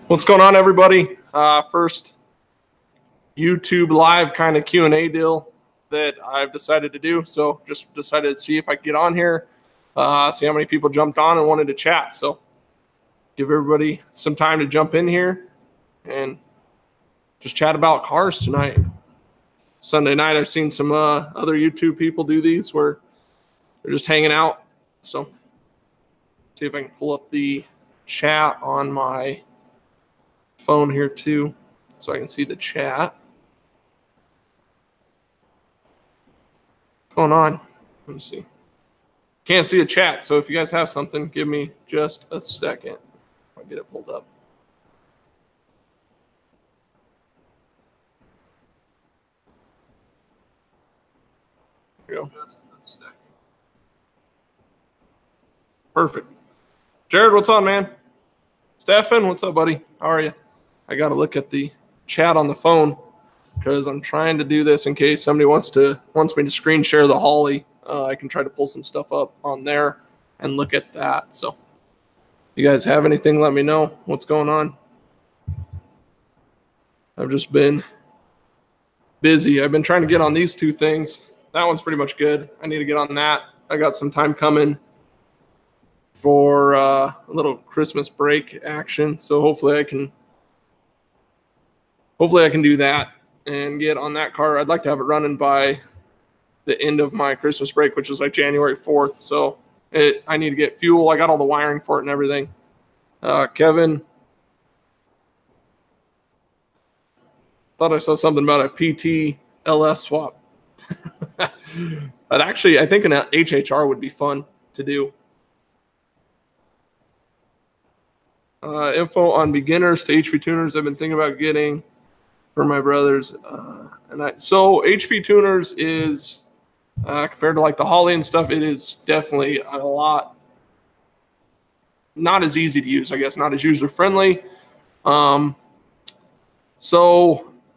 What's going on, everybody? First YouTube live kind of Q&A deal that I've decided to do. So just decided to see if I could get on here, see how many people jumped on and wanted to chat. So give everybody some time to jump in here and just chat about cars tonight. Sunday night, I've seen some other YouTube people do these where they're just hanging out. So see if I can pull up the chat on my phone here too, so I can see the chat. What's going on? Let me see. Can't see a chat, so if you guys have something, give me just a second. I'll get it pulled up. There we go. Just a second. Perfect. Jared, what's on, man? Stefan, what's up, buddy? How are you? I got to look at the chat on the phone because I'm trying to do this in case somebody wants me to screen share the Holley. I can try to pull some stuff up on there and look at that. So if you guys have anything, let me know what's going on. I've just been busy. I've been trying to get on these two things. That one's pretty much good. I need to get on that. I got some time coming for a little Christmas break action. So hopefully I can do that and get on that car. I'd like to have it running by the end of my Christmas break, which is like January 4th. So I need to get fuel. I got all the wiring for it and everything. Kevin, thought I saw something about a PT LS swap. But actually, I think an HHR would be fun to do. Info on beginners to HP tuners I've been thinking about getting for my brothers. So HP tuners is, compared to like the Holley and stuff, it is definitely a lot, not as easy to use, I guess, not as user-friendly.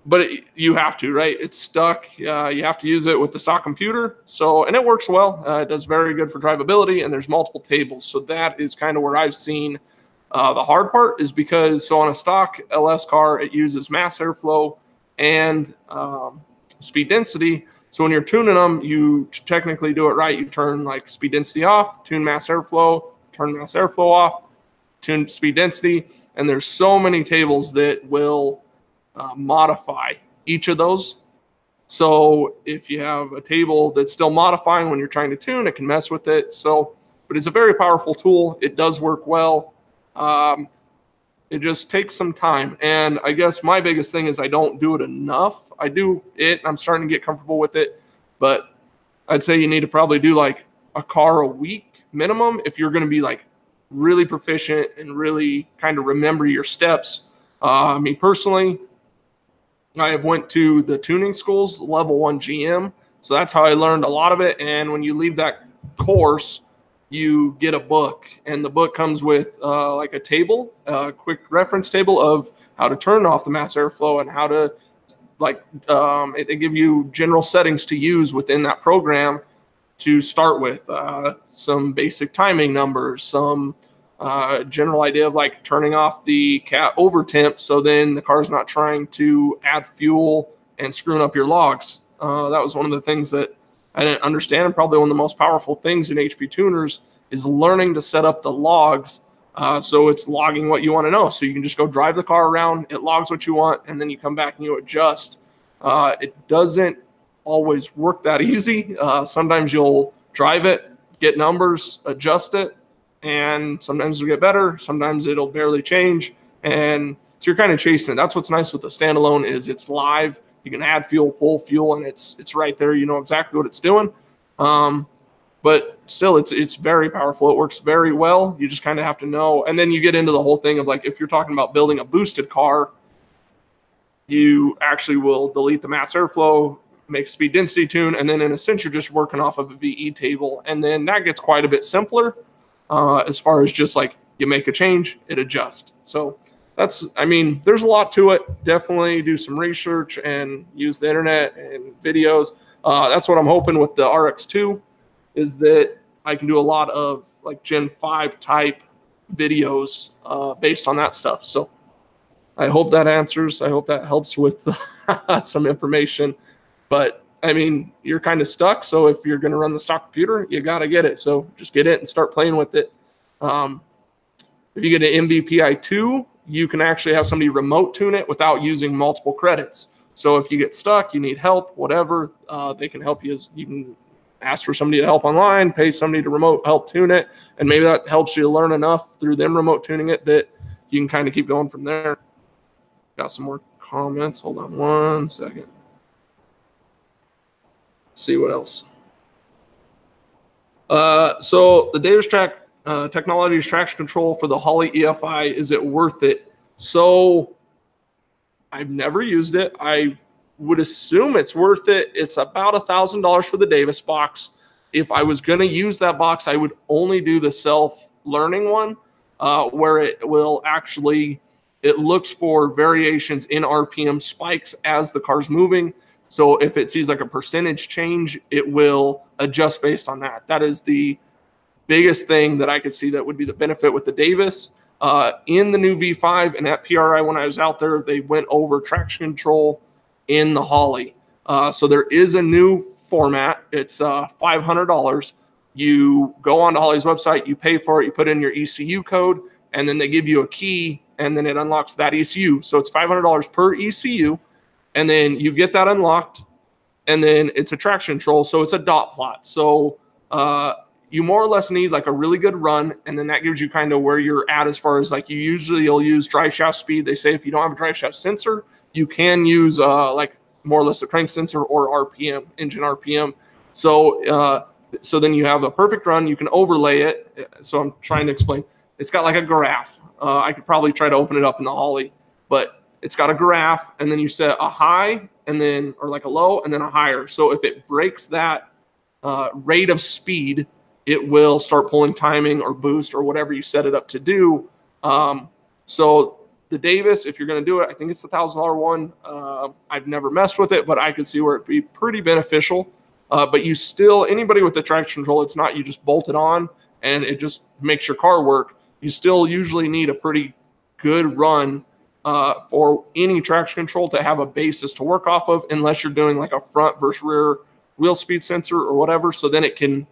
But you have to, right? It's stuck. You have to use it with the stock computer. And it works well. It does very good for drivability, and there's multiple tables. So that is kind of where I've seen the hard part is because, so on a stock LS car, it uses mass airflow and speed density. So when you're tuning them, you technically do it right. You turn like speed density off, tune mass airflow, turn mass airflow off, tune speed density. And there's so many tables that will modify each of those. So if you have a table that's still modifying when you're trying to tune, it can mess with it. But it's a very powerful tool. It does work well. It just takes some time. And I guess my biggest thing is I don't do it enough. I do it. I'm starting to get comfortable with it. But I'd say you need to probably do like a car a week minimum if you're going to be like really proficient and really kind of remember your steps. Me personally, I have went to the tuning schools, level 1 GM. So that's how I learned a lot of it. And when you leave that course, you get a book, and the book comes with like a table, a quick reference table of how to turn off the mass airflow and how to they give you general settings to use within that program to start with, some basic timing numbers, some general idea of like turning off the cat over temp. So then the car's not trying to add fuel and screwing up your logs. That was one of the things that I didn't understand. Probably one of the most powerful things in HP tuners is learning to set up the logs. So it's logging what you want to know. So you can just go drive the car around, it logs what you want, and then you come back and you adjust. It doesn't always work that easy. Sometimes you'll drive it, get numbers, adjust it, and sometimes it'll get better. Sometimes it'll barely change. And so you're kind of chasing it. That's what's nice with the standalone is it's live. You can add fuel, pull fuel, and it's right there. You know exactly what it's doing. But still, it's very powerful. It works very well. You just kind of have to know. And then you get into the whole thing of like if you're talking about building a boosted car, you actually will delete the mass airflow, make a speed density tune, and then in a sense you're just working off of a VE table. And then that gets quite a bit simpler as far as just like you make a change, it adjusts. So there's a lot to it. Definitely do some research and use the internet and videos. That's what I'm hoping with the RX2 is that I can do a lot of like Gen 5 type videos based on that stuff. So I hope that answers. I hope that helps with some information. But I mean, you're kind of stuck. So if you're going to run the stock computer, you got to get it. So just get it and start playing with it. If you get an MVPI2, you can actually have somebody remote tune it without using multiple credits. So if you get stuck, you need help, whatever, they can help you. You can ask for somebody to help online, pay somebody to remote help tune it, and maybe that helps you learn enough through them remote tuning it that you can kind of keep going from there. Got some more comments. Hold on one second. See what else. So the Davis Technologies traction control for the Holley EFI, is it worth it? So I've never used it. I would assume it's worth it. It's about $1,000 for the Davis box. If I was going to use that box, I would only do the self-learning one, where it will actually, it looks for variations in RPM spikes as the car's moving. So if it sees like a percentage change, it will adjust based on that. That is the biggest thing that I could see that would be the benefit with the Davis. In the new V5 and at PRI when I was out there, they went over traction control in the Holley. So there is a new format. It's $500. You go onto Holley's website, you pay for it, you put in your ECU code, and then they give you a key, and then it unlocks that ECU. So it's $500 per ECU, and then you get that unlocked, and then it's a traction control, so it's a dot plot. So you more or less need like a really good run, and then that gives you kind of where you're at as far as like you'll use drive shaft speed. They say if you don't have a drive shaft sensor, you can use like more or less a crank sensor or RPM, engine RPM. So so then you have a perfect run. You can overlay it. So I'm trying to explain. It's got like a graph. I could probably try to open it up in the Holley, but it's got a graph, and then you set a high, and then or like a low, and then a higher. So if it breaks that rate of speed, it will start pulling timing or boost or whatever you set it up to do. So the Davis, if you're going to do it, I think it's the $1,000 one. I've never messed with it, but I could see where it'd be pretty beneficial. But you still, anybody with the traction control, it's not you just bolt it on and it just makes your car work. You still usually need a pretty good run for any traction control to have a basis to work off of, unless you're doing like a front versus rear wheel speed sensor or whatever. So then it can,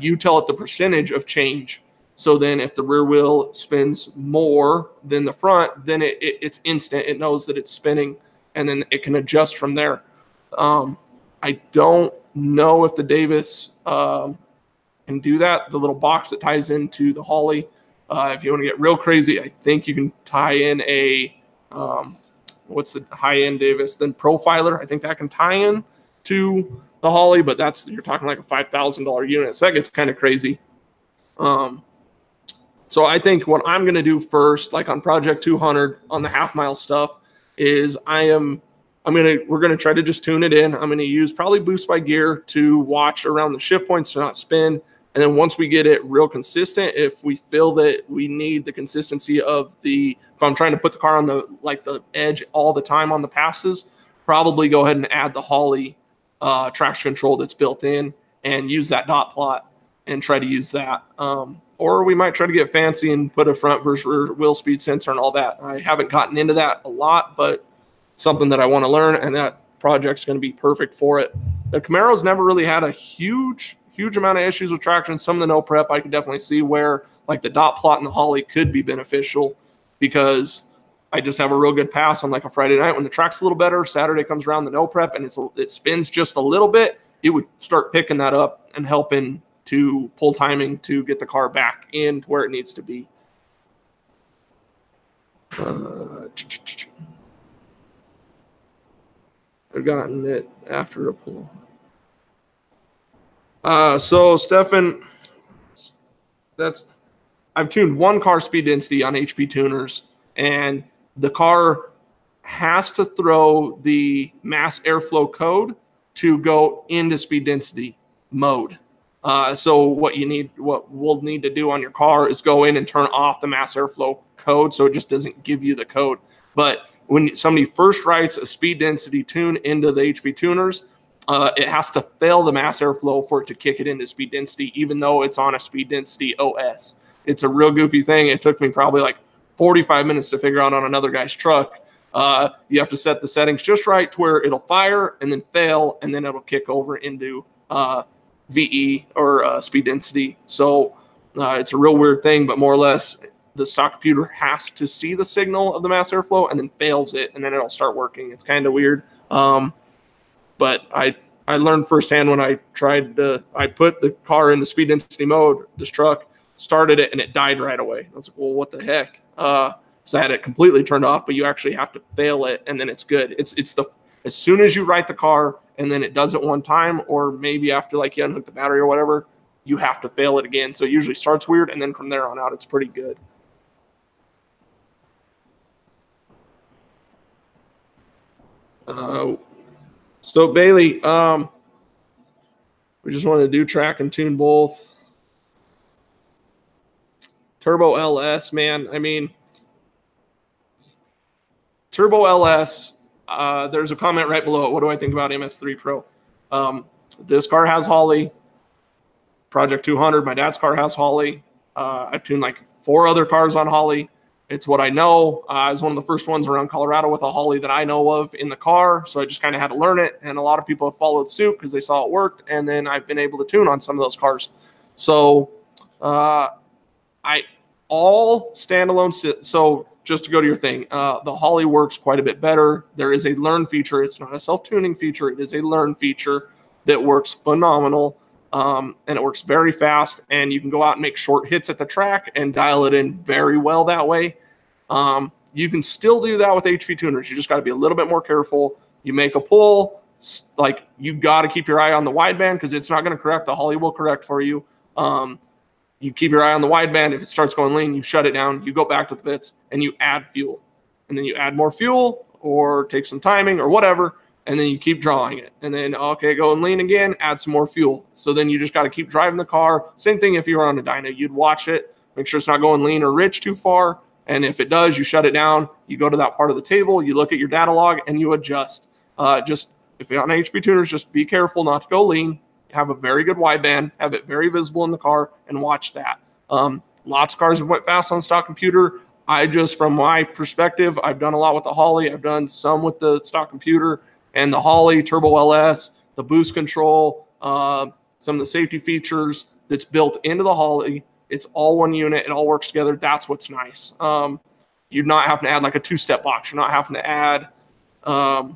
you tell it the percentage of change. So then if the rear wheel spins more than the front, then it's instant. It knows that it's spinning, and then it can adjust from there. I don't know if the Davis can do that. The little box that ties into the Holley. If you want to get real crazy, I think you can tie in a, what's the high-end Davis? Then Profiler. I think that can tie in to the Holley, but that's, you're talking like a $5,000 unit. So that gets kind of crazy. So I think what I'm going to do first, like on Project 200 on the half-mile stuff, is we're going to try to just tune it in. I'm going to use probably boost by gear to watch around the shift points to not spin. And then once we get it real consistent, if we feel that we need the consistency of if I'm trying to put the car on the edge all the time on the passes, probably go ahead and add the Holley traction control that's built in and use that dot plot and try to use that. Or we might try to get fancy and put a front versus rear wheel speed sensor and all that. I haven't gotten into that a lot, but it's something that I want to learn, and that project's going to be perfect for it. The Camaro's never really had a huge amount of issues with traction. Some of the no prep, I could definitely see where like the dot plot in the Holley could be beneficial, because I just have a real good pass on like a Friday night when the track's a little better. Saturday comes around, the no prep, and it spins just a little bit. It would start picking that up and helping to pull timing to get the car back in to where it needs to be. I've gotten it after a pull. So Stefan, I've tuned one car speed density on HP tuners, and the car has to throw the mass airflow code to go into speed density mode. So what we'll need to do on your car is go in and turn off the mass airflow code, so it just doesn't give you the code. But when somebody first writes a speed density tune into the HP tuners, it has to fail the mass airflow for it to kick it into speed density, even though it's on a speed density OS. It's a real goofy thing. It took me probably like 45 minutes to figure out on another guy's truck. You have to set the settings just right to where it'll fire and then fail, and then it'll kick over into VE or speed density. So it's a real weird thing, but more or less the stock computer has to see the signal of the mass airflow and then fails it, and then it'll start working. It's kind of weird. But I learned firsthand when I put the car in the speed density mode, this truck, started it, and it died right away. I was like, well, what the heck? So I had it completely turned off, but you actually have to fail it, and then it's good. It's as soon as you write the car and then it does it one time, or maybe after like you unhook the battery or whatever, you have to fail it again. So it usually starts weird, and then from there on out, it's pretty good. So Bailey, we just want to do track and tune both. Turbo LS, man. I mean, Turbo LS, there's a comment right below it. What do I think about MS3 Pro? This car has Holley. Project 200, my dad's car has Holley. I've tuned like 4 other cars on Holley. It's what I know. I was one of the first ones around Colorado with a Holley that I know of in the car, so I just kind of had to learn it, and a lot of people have followed suit because they saw it worked, and then I've been able to tune on some of those cars. So all standalone. So just to go to your thing, the Holley works quite a bit better. There is a learn feature. It's not a self-tuning feature. It is a learn feature that works phenomenal. And it works very fast, and you can go out and make short hits at the track and dial it in very well that way. You can still do that with HP tuners. You just got to be a little bit more careful. You make a pull, like you got to keep your eye on the wideband because it's not going to correct. The Holley will correct for you. You keep your eye on the wideband. If it starts going lean, you shut it down. You go back to the bits and you add fuel, and then you add more fuel or take some timing or whatever. And then you keep drawing it. And then, okay, go and lean again, add some more fuel. So then you just got to keep driving the car. Same thing if you were on a dyno. You'd watch it, make sure it's not going lean or rich too far. And if it does, you shut it down. You go to that part of the table, you look at your data log, and you adjust. Just if you're on HP tuners, just be careful not to go lean. Have a very good wideband, have it very visible in the car, and watch that. Lots of cars have went fast on stock computer. From my perspective, I've done a lot with the Holley. I've done some with the stock computer. And the Holley Turbo LS, the boost control, some of the safety features that's built into the Holley, it's all one unit. It all works together. That's what's nice. You're not having to add like a 2-step box. You're not having to add a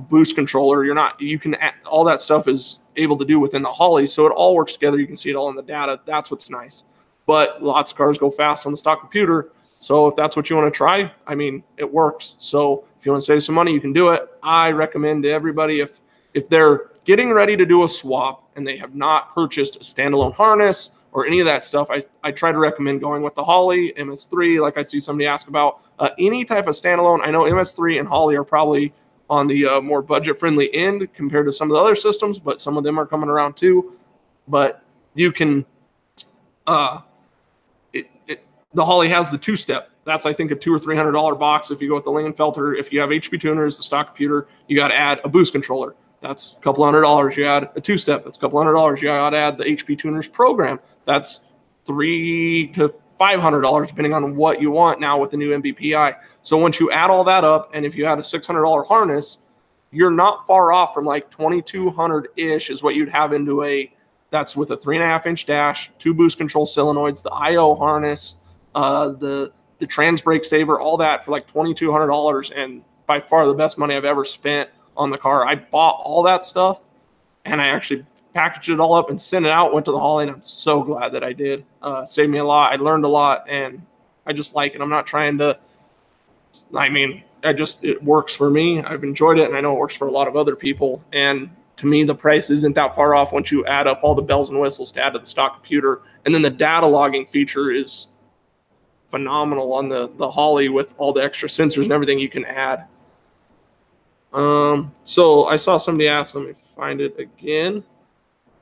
boost controller. You can add, all that stuff is able to do within the Holley. So it all works together. You can see it all in the data. That's what's nice. But lots of cars go fast on the stock computer. So if that's what you want to try, I mean, it works. So if you want to save some money, you can do it. I recommend to everybody, if they're getting ready to do a swap and they have not purchased a standalone harness or any of that stuff, I try to recommend going with the Holley, MS3, like I see somebody ask about. Any type of standalone. I know MS3 and Holley are probably on the more budget-friendly end compared to some of the other systems, but some of them are coming around too. But you can the Holley has the 2-step. That's, I think, a $200 or $300 box if you go with the Lingenfelter. If you have HP tuners, the stock computer, you got to add a boost controller. That's a couple $100. You add a 2-step. That's a couple $100. You got to add the HP tuners program. That's $300 to $500 depending on what you want now with the new MBPI. So once you add all that up, and if you add a $600 harness, you're not far off from like $2,200-ish is what you'd have into a. That's with a 3.5-inch dash, 2 boost control solenoids, the IO harness. The trans brake saver, all that for like $2,200, and by far the best money I've ever spent on the car. I bought all that stuff, and I actually packaged it all up and sent it out, went to the Holley, and I'm so glad that I did. Saved me a lot. I learned a lot, and I just like it. I'm not trying to, I mean, it works for me. I've enjoyed it, and I know it works for a lot of other people, and to me, the price isn't that far off once you add up all the bells and whistles to add to the stock computer, and then the data logging feature is phenomenal on the Holley with all the extra sensors and everything you can add. So I saw somebody ask, let me find it again. I'm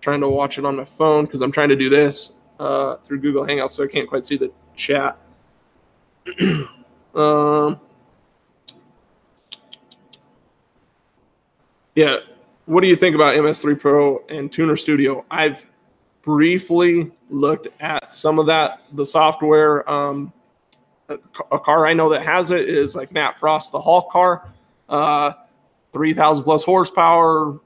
trying to watch it on my phone because I'm trying to do this through Google Hangouts, so I can't quite see the chat. Yeah, what do you think about MS3 Pro and Tuner Studio? I've briefly looked at some of that, the software. a car I know that has it is like Matt Frost, the Hulk car, 3,000 plus horsepower.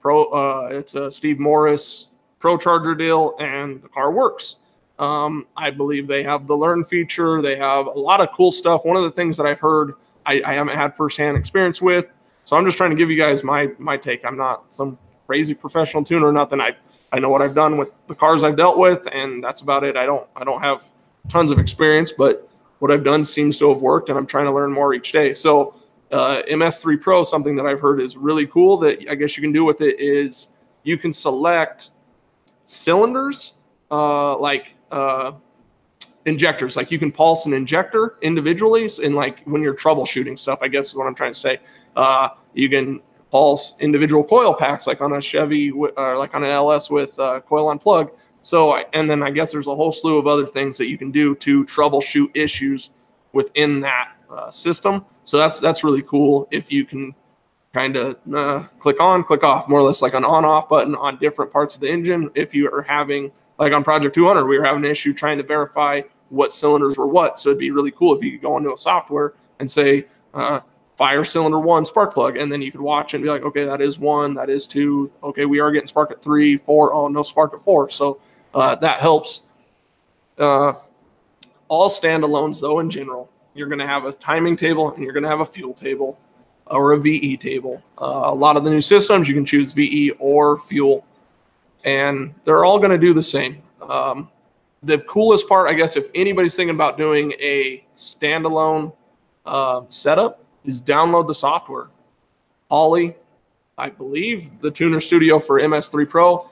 It's a Steve Morris Pro Charger deal, and the car works. I believe they have the Learn feature. They have a lot of cool stuff. One of the things that I've heard, I haven't had firsthand experience with, so I'm just trying to give you guys my take. I'm not some crazy professional tuner or nothing. I know what I've done with the cars I've dealt with, and that's about it. I don't have tons of experience, but what I've done seems to have worked, and I'm trying to learn more each day. So MS3 Pro, something that I've heard is really cool that I guess you can do with it is you can select cylinders, injectors. Like you can pulse an injector individually, and like when you're troubleshooting stuff, I guess is what I'm trying to say. You can pulse individual coil packs, like on a Chevy, like on an LS with coil on plug. So, and then I guess there's a whole slew of other things that you can do to troubleshoot issues within that system. So that's really cool if you can kind of click on, click off, more or less like an on-off button on different parts of the engine. If you are having, like on Project 200, we were having an issue trying to verify what cylinders were what. So it'd be really cool if you could go into a software and say, fire cylinder 1 spark plug, and then you could watch and be like, okay, that is 1, that is 2. Okay, we are getting spark at 3, 4. Oh, no spark at 4. So that helps. All standalones, though, in general, you're going to have a timing table and you're going to have a fuel table or a VE table. A lot of the new systems, you can choose VE or fuel, and they're all going to do the same. The coolest part, I guess, if anybody's thinking about doing a standalone setup, is download the software. Holley, I believe, the Tuner Studio for MS3 Pro,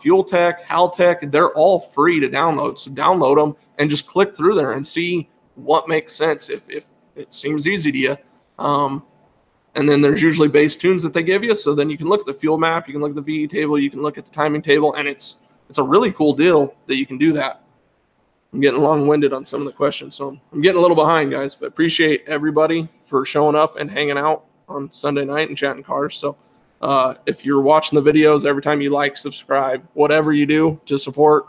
Fuel Tech, Haltech, they're all free to download. So download them and just click through there and see what makes sense if it seems easy to you. And then there's usually base tunes that they give you. So then you can look at the fuel map, you can look at the VE table, you can look at the timing table, and it's a really cool deal that you can do that. I'm getting long-winded on some of the questions, so I'm getting a little behind, guys, but appreciate everybody for showing up and hanging out on Sunday night and chatting cars. So if you're watching the videos, every time you like, subscribe, whatever you do to support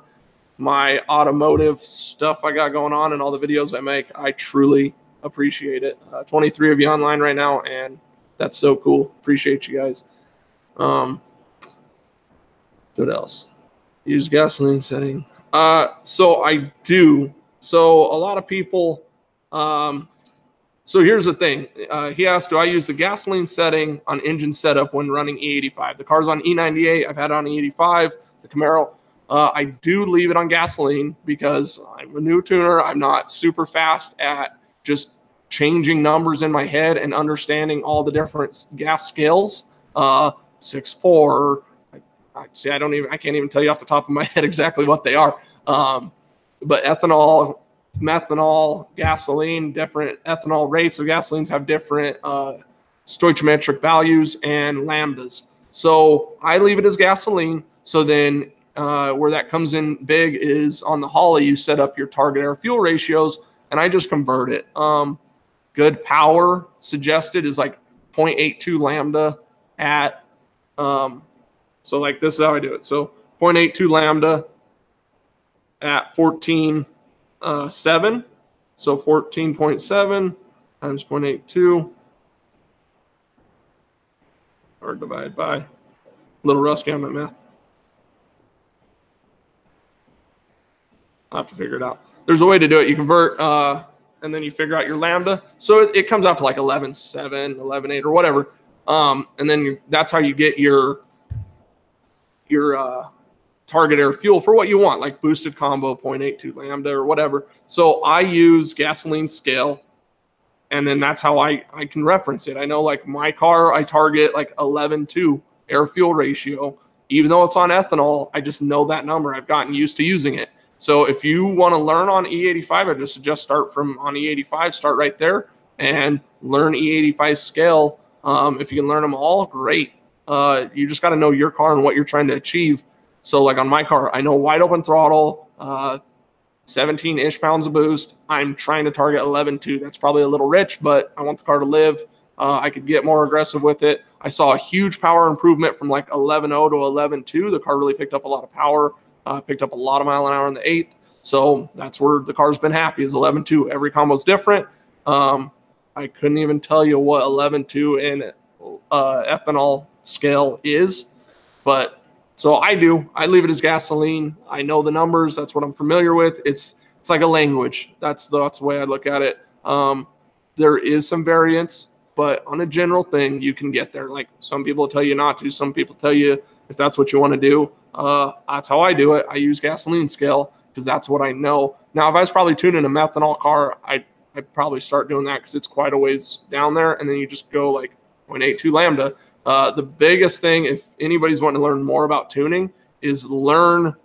my automotive stuff I got going on and all the videos I make, I truly appreciate it. 23 of you online right now, and that's so cool. Appreciate you guys. What else? Use gasoline setting. So I do. So a lot of people, so here's the thing. He asked, do I use the gasoline setting on engine setup when running E85? The car's on E98. I've had it on E85, the Camaro. I do leave it on gasoline because I'm a new tuner. I'm not super fast at just changing numbers in my head and understanding all the different gas scales. 6.4, I can't even tell you off the top of my head exactly what they are. But ethanol, methanol, gasoline, different ethanol rates of gasolines have different stoichiometric values and lambdas. So I leave it as gasoline. So then where that comes in big is on the Holley, you set up your target air fuel ratios, and I just convert it. Good power suggested is like 0.82 lambda at so like this is how I do it. So 0.82 lambda at 14.7. So 14.7 times 0.82 or divide by. A little rusty on my math. I'll have to figure it out. There's a way to do it. You convert and then you figure out your lambda. So it comes out to like 11.7, 11.8 or whatever. And then that's how you get your target air fuel for what you want, like boosted combo, 0.82 lambda or whatever. So I use gasoline scale, and then that's how I can reference it. I know like my car, I target like 11.2 air fuel ratio. Even though it's on ethanol, I just know that number. I've gotten used to using it. So if you want to learn on E85, I just suggest start from on E85, start right there and learn E85 scale. If you can learn them all, great. You just got to know your car and what you're trying to achieve. So like on my car, I know wide open throttle, 17 inch-pounds of boost. I'm trying to target 11.2. That's probably a little rich, but I want the car to live. I could get more aggressive with it. I saw a huge power improvement from like 11.0 to 11.2. The car really picked up a lot of power, picked up a lot of mile an hour in the 8th. So that's where the car's been happy, is 11.2. Every combo is different. I couldn't even tell you what 11.2 in ethanol scale is, but so I leave it as gasoline. I know the numbers. That's what I'm familiar with. It's like a language. That's the way I look at it. There is some variance, but on a general thing, you can get there. Like, some people tell you not to. Some people tell you if that's what you want to do. That's how I do it. I use gasoline scale because that's what I know. Now, if I was probably tuning a methanol car, I'd probably start doing that because it's quite a ways down there, and then you just go like 0.82 lambda. The biggest thing, if anybody's wanting to learn more about tuning, is learn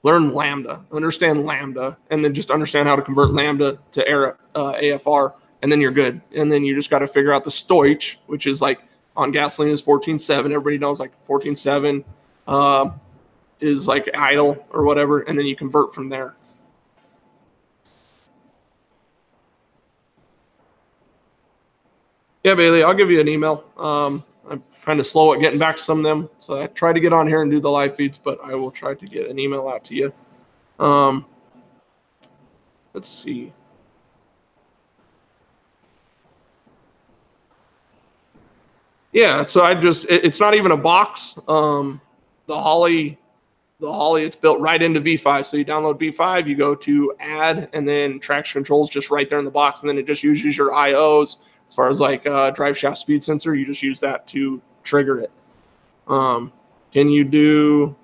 lambda, understand lambda, and then just understand how to convert lambda to AFR, and then you're good. And then you just got to figure out the stoich, which is like on gasoline is 14.7. Everybody knows like 14.7 is like idle or whatever, and then you convert from there. Yeah, Bailey, I'll give you an email. I'm kind of slow at getting back to some of them, so I try to get on here and do the live feeds, but I will try to get an email out to you. Let's see. Yeah, so it's not even a box. The Holley, it's built right into V5. So you download V5, you go to add, and then traction control's just right there in the box, and then it just uses your IOs. As far as like drive shaft speed sensor, you just use that to trigger it. Can you do?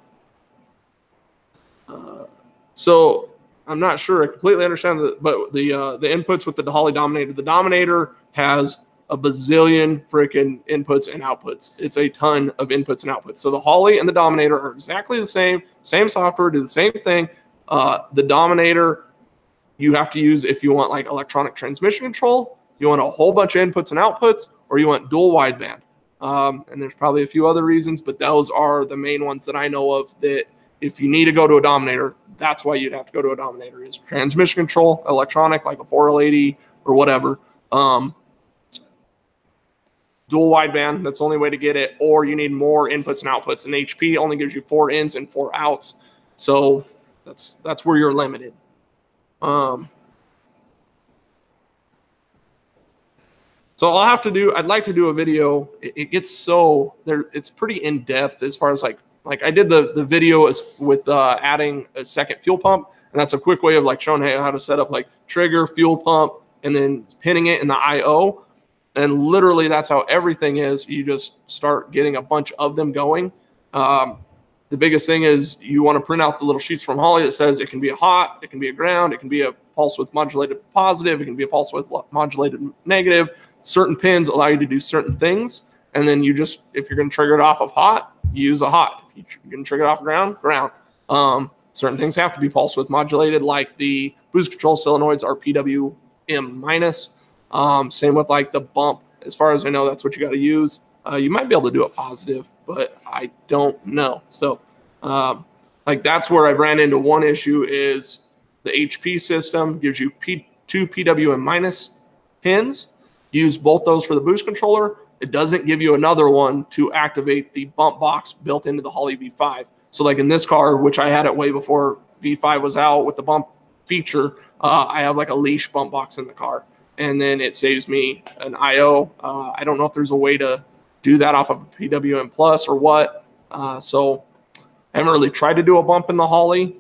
So I'm not sure I completely understand but the inputs with the Holley Dominator. The Dominator has a bazillion freaking inputs and outputs. It's a ton of inputs and outputs. So the Holley and the Dominator are exactly the same software, do the same thing. The Dominator you have to use if you want like electronic transmission control. You want a whole bunch of inputs and outputs, or you want dual wideband. And there's probably a few other reasons, but those are the main ones that I know of, that if you need to go to a Dominator, that's why you'd have to go to a Dominator, is transmission control, electronic, like a 4L80 or whatever. Dual wideband, that's the only way to get it, or you need more inputs and outputs. And HP only gives you 4 ins and 4 outs. So that's where you're limited. So I'd like to do a video. It gets so there, it's pretty in depth as far as like I did the video with adding a second fuel pump, and that's a quick way of like showing how to set up like trigger, fuel pump, and then pinning it in the IO. And literally that's how everything is. You just start getting a bunch of them going. The biggest thing is you want to print out the little sheets from Holley that says it can be a hot, it can be a ground, it can be a pulse width modulated positive, it can be a pulse width modulated negative. Certain pins allow you to do certain things, and then you just, if you're going to trigger it off of hot, you use a hot. If you're going to trigger it off ground. Certain things have to be pulse width modulated, like the boost control solenoids are PWM minus. Same with like the bump. As far as I know, that's what you got to use. You might be able to do a positive, but I don't know. So like that's where I've ran into one issue, is the HP system gives you 2 PWM minus pins. Use both those for the boost controller. It doesn't give you another one to activate the bump box built into the Holley V5. So like in this car, which I had it way before V5 was out with the bump feature, I have like a leash bump box in the car, and then it saves me an IO. I don't know if there's a way to do that off of a PWM plus or what. So I haven't really tried to do a bump in the Holley.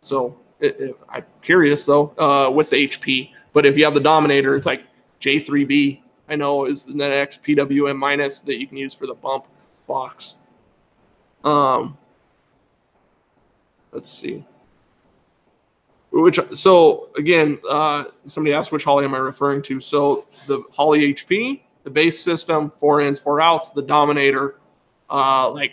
So I'm curious though with the HP. But if you have the Dominator, it's like J3B, I know, is the next PWM minus that you can use for the bump box. Let's see. So again, somebody asked which Holley am I referring to. So the Holley HP, the base system, 4 ins, 4 outs. The Dominator, I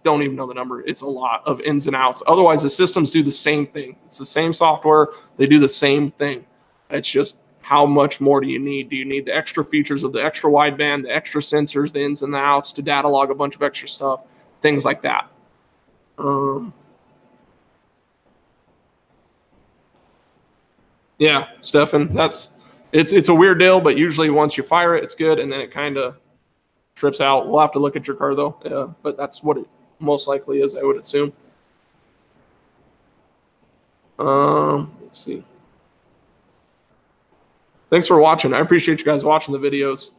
don't even know the number. It's a lot of ins and outs. Otherwise, the systems do the same thing. It's the same software. They do the same thing. It's just how much more do you need? Do you need the extra features of the extra wideband, the extra sensors, the ins and the outs to data log a bunch of extra stuff, things like that. Yeah, Stefan, it's a weird deal, but usually once you fire it, it's good, and then it kind of trips out. We'll have to look at your car though. Yeah, but that's what most likely is, I would assume. Let's see. Thanks for watching. I appreciate you guys watching the videos.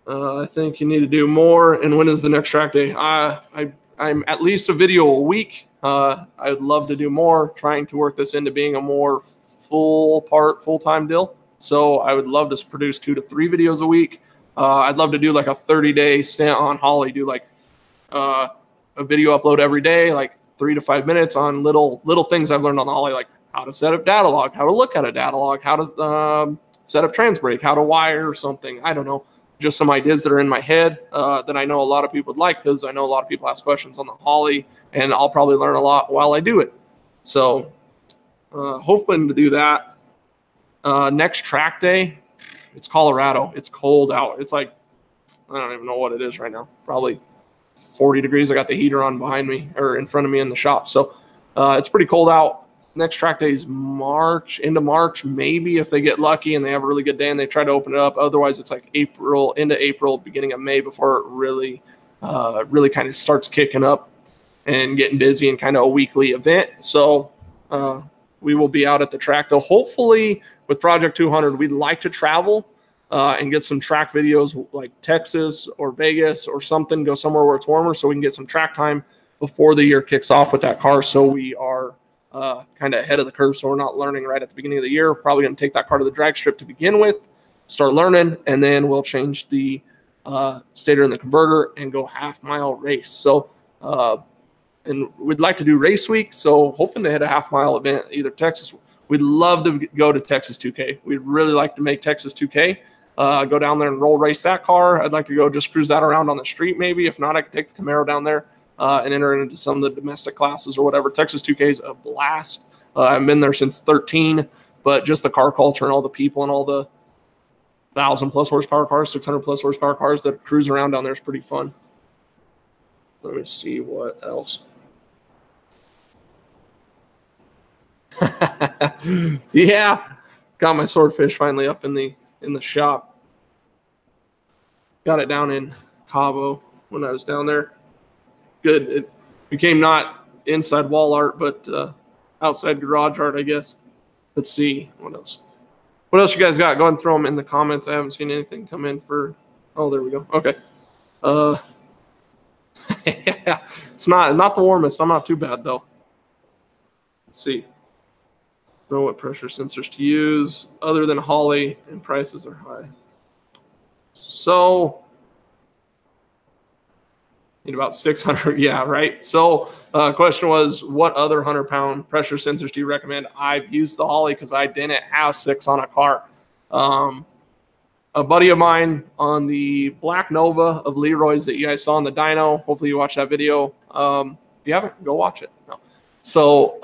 I think you need to do more. And when is the next track day? I'm at least a video a week. I'd love to do more, trying to work this into being a more full-time deal. So I would love to produce 2 to 3 videos a week. I'd love to do like a 30-day stint on Holley, do like a video upload every day, like 3 to 5 minutes on little things I've learned on the Holley, like how to set up data log, how to look at a data log, how to set up trans brake, how to wire something. I don't know. Just some ideas that are in my head that I know a lot of people would like, because I know a lot of people ask questions on the Holley, and I'll probably learn a lot while I do it. So hoping to do that. Next track day, it's Colorado. It's cold out. It's like, I don't even know what it is right now. Probably 40 degrees. I got the heater on behind me, or in front of me in the shop. So it's pretty cold out. Next track day is into March, maybe if they get lucky and they have a really good day and they try to open it up. Otherwise, it's like into April, beginning of May before it really kind of starts kicking up and getting busy, and kind of a weekly event. So we will be out at the track, though. Hopefully, with Project 200, we'd like to travel and get some track videos like Texas or Vegas or something, go somewhere where it's warmer so we can get some track time before the year kicks off with that car, so we are kind of ahead of the curve, so we're not learning right at the beginning of the year. Probably going to take that car to the drag strip to begin with, start learning, and then we'll change the stator and the converter and go half-mile race. So, and we'd like to do race week, so hoping to hit a half-mile event, either Texas. We'd love to go to Texas 2K. We'd really like to make Texas 2K, go down there and roll race that car. I'd like to go just cruise that around on the street maybe. If not, I could take the Camaro down there and enter into some of the domestic classes or whatever. Texas 2K is a blast. I've been there since 13, but just the car culture and all the people and all the 1,000+ horsepower cars, 600+ horsepower cars that cruise around down there is pretty fun. Let me see what else. Yeah, got my swordfish finally up in the shop. Got it down in Cabo when I was down there. Good. It became not inside wall art, but outside garage art, I guess. Let's see what else. What else you guys got? Go and throw them in the comments. I haven't seen anything come in for. Oh, there we go. Okay. Yeah, it's not the warmest. I'm not too bad though. Let's see. Know what pressure sensors to use other than Holley, and prices are high. So need about 600. Yeah, right. So question was, what other 100-pound pressure sensors do you recommend? I've used the Holley because I didn't have 6 on a car. A buddy of mine on the Black Nova of Leroy's that you guys saw in the dyno, hopefully you watched that video. If you haven't, go watch it. No. So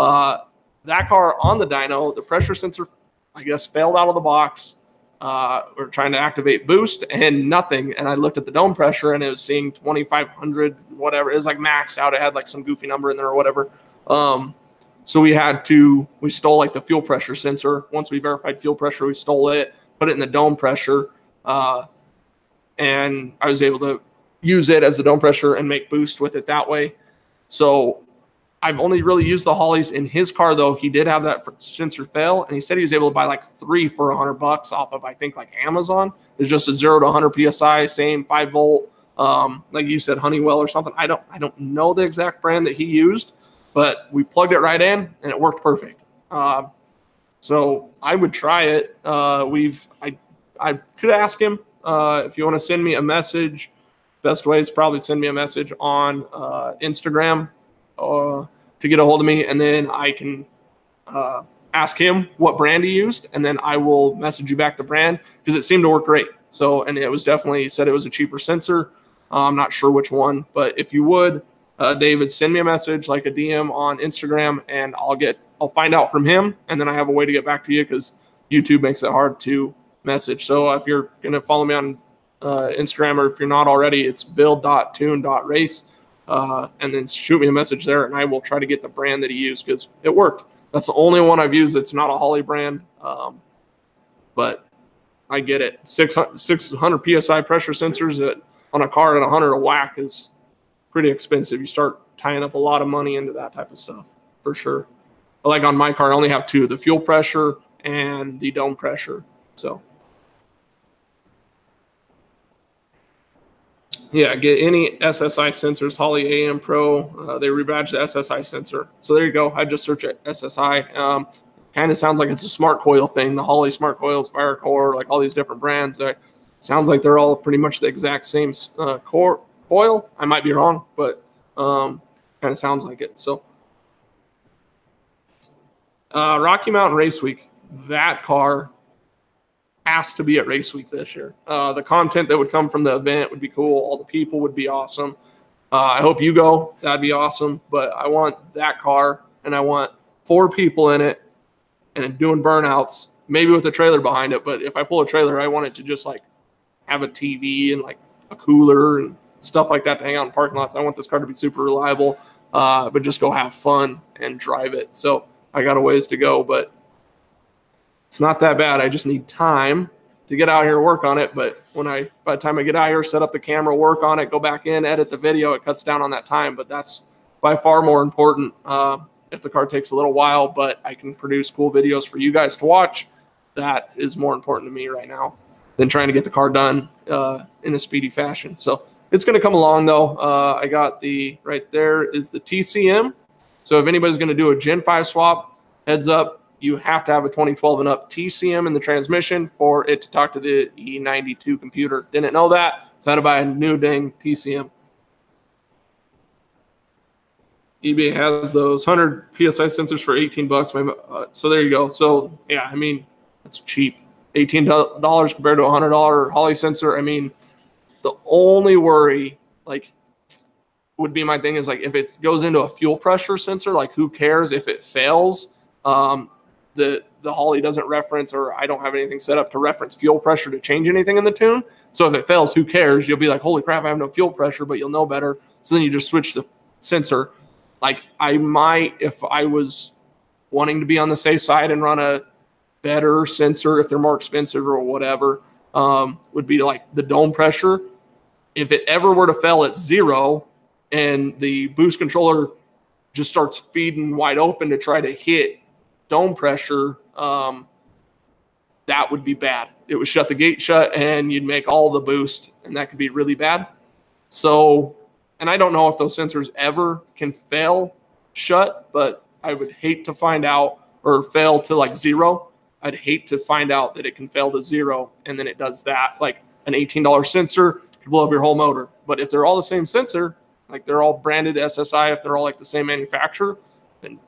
that car on the dyno, the pressure sensor, I guess, failed out of the box. We're trying to activate boost and nothing. And I looked at the dome pressure and it was seeing 2,500, whatever. It was like maxed out. It had like some goofy number in there or whatever. So we stole like the fuel pressure sensor. Once we verified fuel pressure, we stole it, put it in the dome pressure. And I was able to use it as the dome pressure and make boost with it that way. So I've only really used the Holleys in his car, though. He did have that sensor fail, and he said he was able to buy like 3 for $100 off of, I think, like Amazon. It's just a 0 to 100 psi, same 5-volt, like you said, Honeywell or something. I don't know the exact brand that he used, but we plugged it right in and it worked perfect. So I would try it. I could ask him if you want to send me a message. Best way is probably send me a message on Instagram to get a hold of me, and then I can ask him what brand he used, and then I will message you back the brand, because it seemed to work great. So, and it was definitely, said it was a cheaper sensor. I'm not sure which one, but if you would, David, send me a message, like a DM on Instagram, and I'll find out from him, and then I have a way to get back to you, because YouTube makes it hard to message. So if you're going to follow me on Instagram, or if you're not already, it's build.tune.race. And then shoot me a message there, and I will try to get the brand that he used, because it worked. That's the only one I've used that's not a Holley brand. But I get it. 600 PSI pressure sensors on a car at 100 a whack is pretty expensive. You start tying up a lot of money into that type of stuff for sure. But like on my car, I only have two, the fuel pressure and the dome pressure. So yeah, get any SSI sensors, Holley AM Pro. They rebadge the SSI sensor. So there you go. I just search it, SSI. Kind of sounds like it's a smart coil thing. The Holley smart coils, Fire Core, like all these different brands. Sounds like they're all pretty much the exact same coil. I might be wrong, but kind of sounds like it. So Rocky Mountain Race Week, that car has to be at Race Week this year. The content that would come from the event would be cool. All the people would be awesome. I hope you go. That'd be awesome. But I want that car, and I want 4 people in it and doing burnouts, maybe with a trailer behind it. But if I pull a trailer, I want it to just like have a TV and like a cooler and stuff like that to hang out in parking lots. I want this car to be super reliable, but just go have fun and drive it. So I got a ways to go, but it's not that bad. I just need time to get out here and work on it. But by the time I get out here, set up the camera, work on it, go back in, edit the video, it cuts down on that time. But that's by far more important if the car takes a little while, but I can produce cool videos for you guys to watch. That is more important to me right now than trying to get the car done in a speedy fashion. So it's going to come along though. I got right there is the TCM. So if anybody's going to do a Gen 5 swap, heads up, you have to have a 2012 and up TCM in the transmission for it to talk to the E92 computer. Didn't know that, so I had to buy a new dang TCM. eBay has those 100 PSI sensors for 18 bucks. So there you go. So yeah, I mean, that's cheap. $18 compared to a $100 Holley sensor. I mean, the only worry, like, would be my thing is like if it goes into a fuel pressure sensor, like who cares if it fails? The Holley doesn't reference, or I don't have anything set up to reference fuel pressure to change anything in the tune. So if it fails, who cares? You'll be like, holy crap, I have no fuel pressure, but you'll know better. So then you just switch the sensor. Like I might, if I was wanting to be on the safe side and run a better sensor, if they're more expensive or whatever, would be like the dome pressure. If it ever were to fail at 0 and the boost controller just starts feeding wide open to try to hit dome pressure, that would be bad. It would shut the gate shut and you'd make all the boost, and that could be really bad. So, and I don't know if those sensors ever can fail shut, but I would hate to find out, or fail to like 0. I'd hate to find out that it can fail to 0 and then it does that. Like an $18 sensor could blow up your whole motor. But if they're all the same sensor, like they're all branded SSI, if they're all like the same manufacturer, then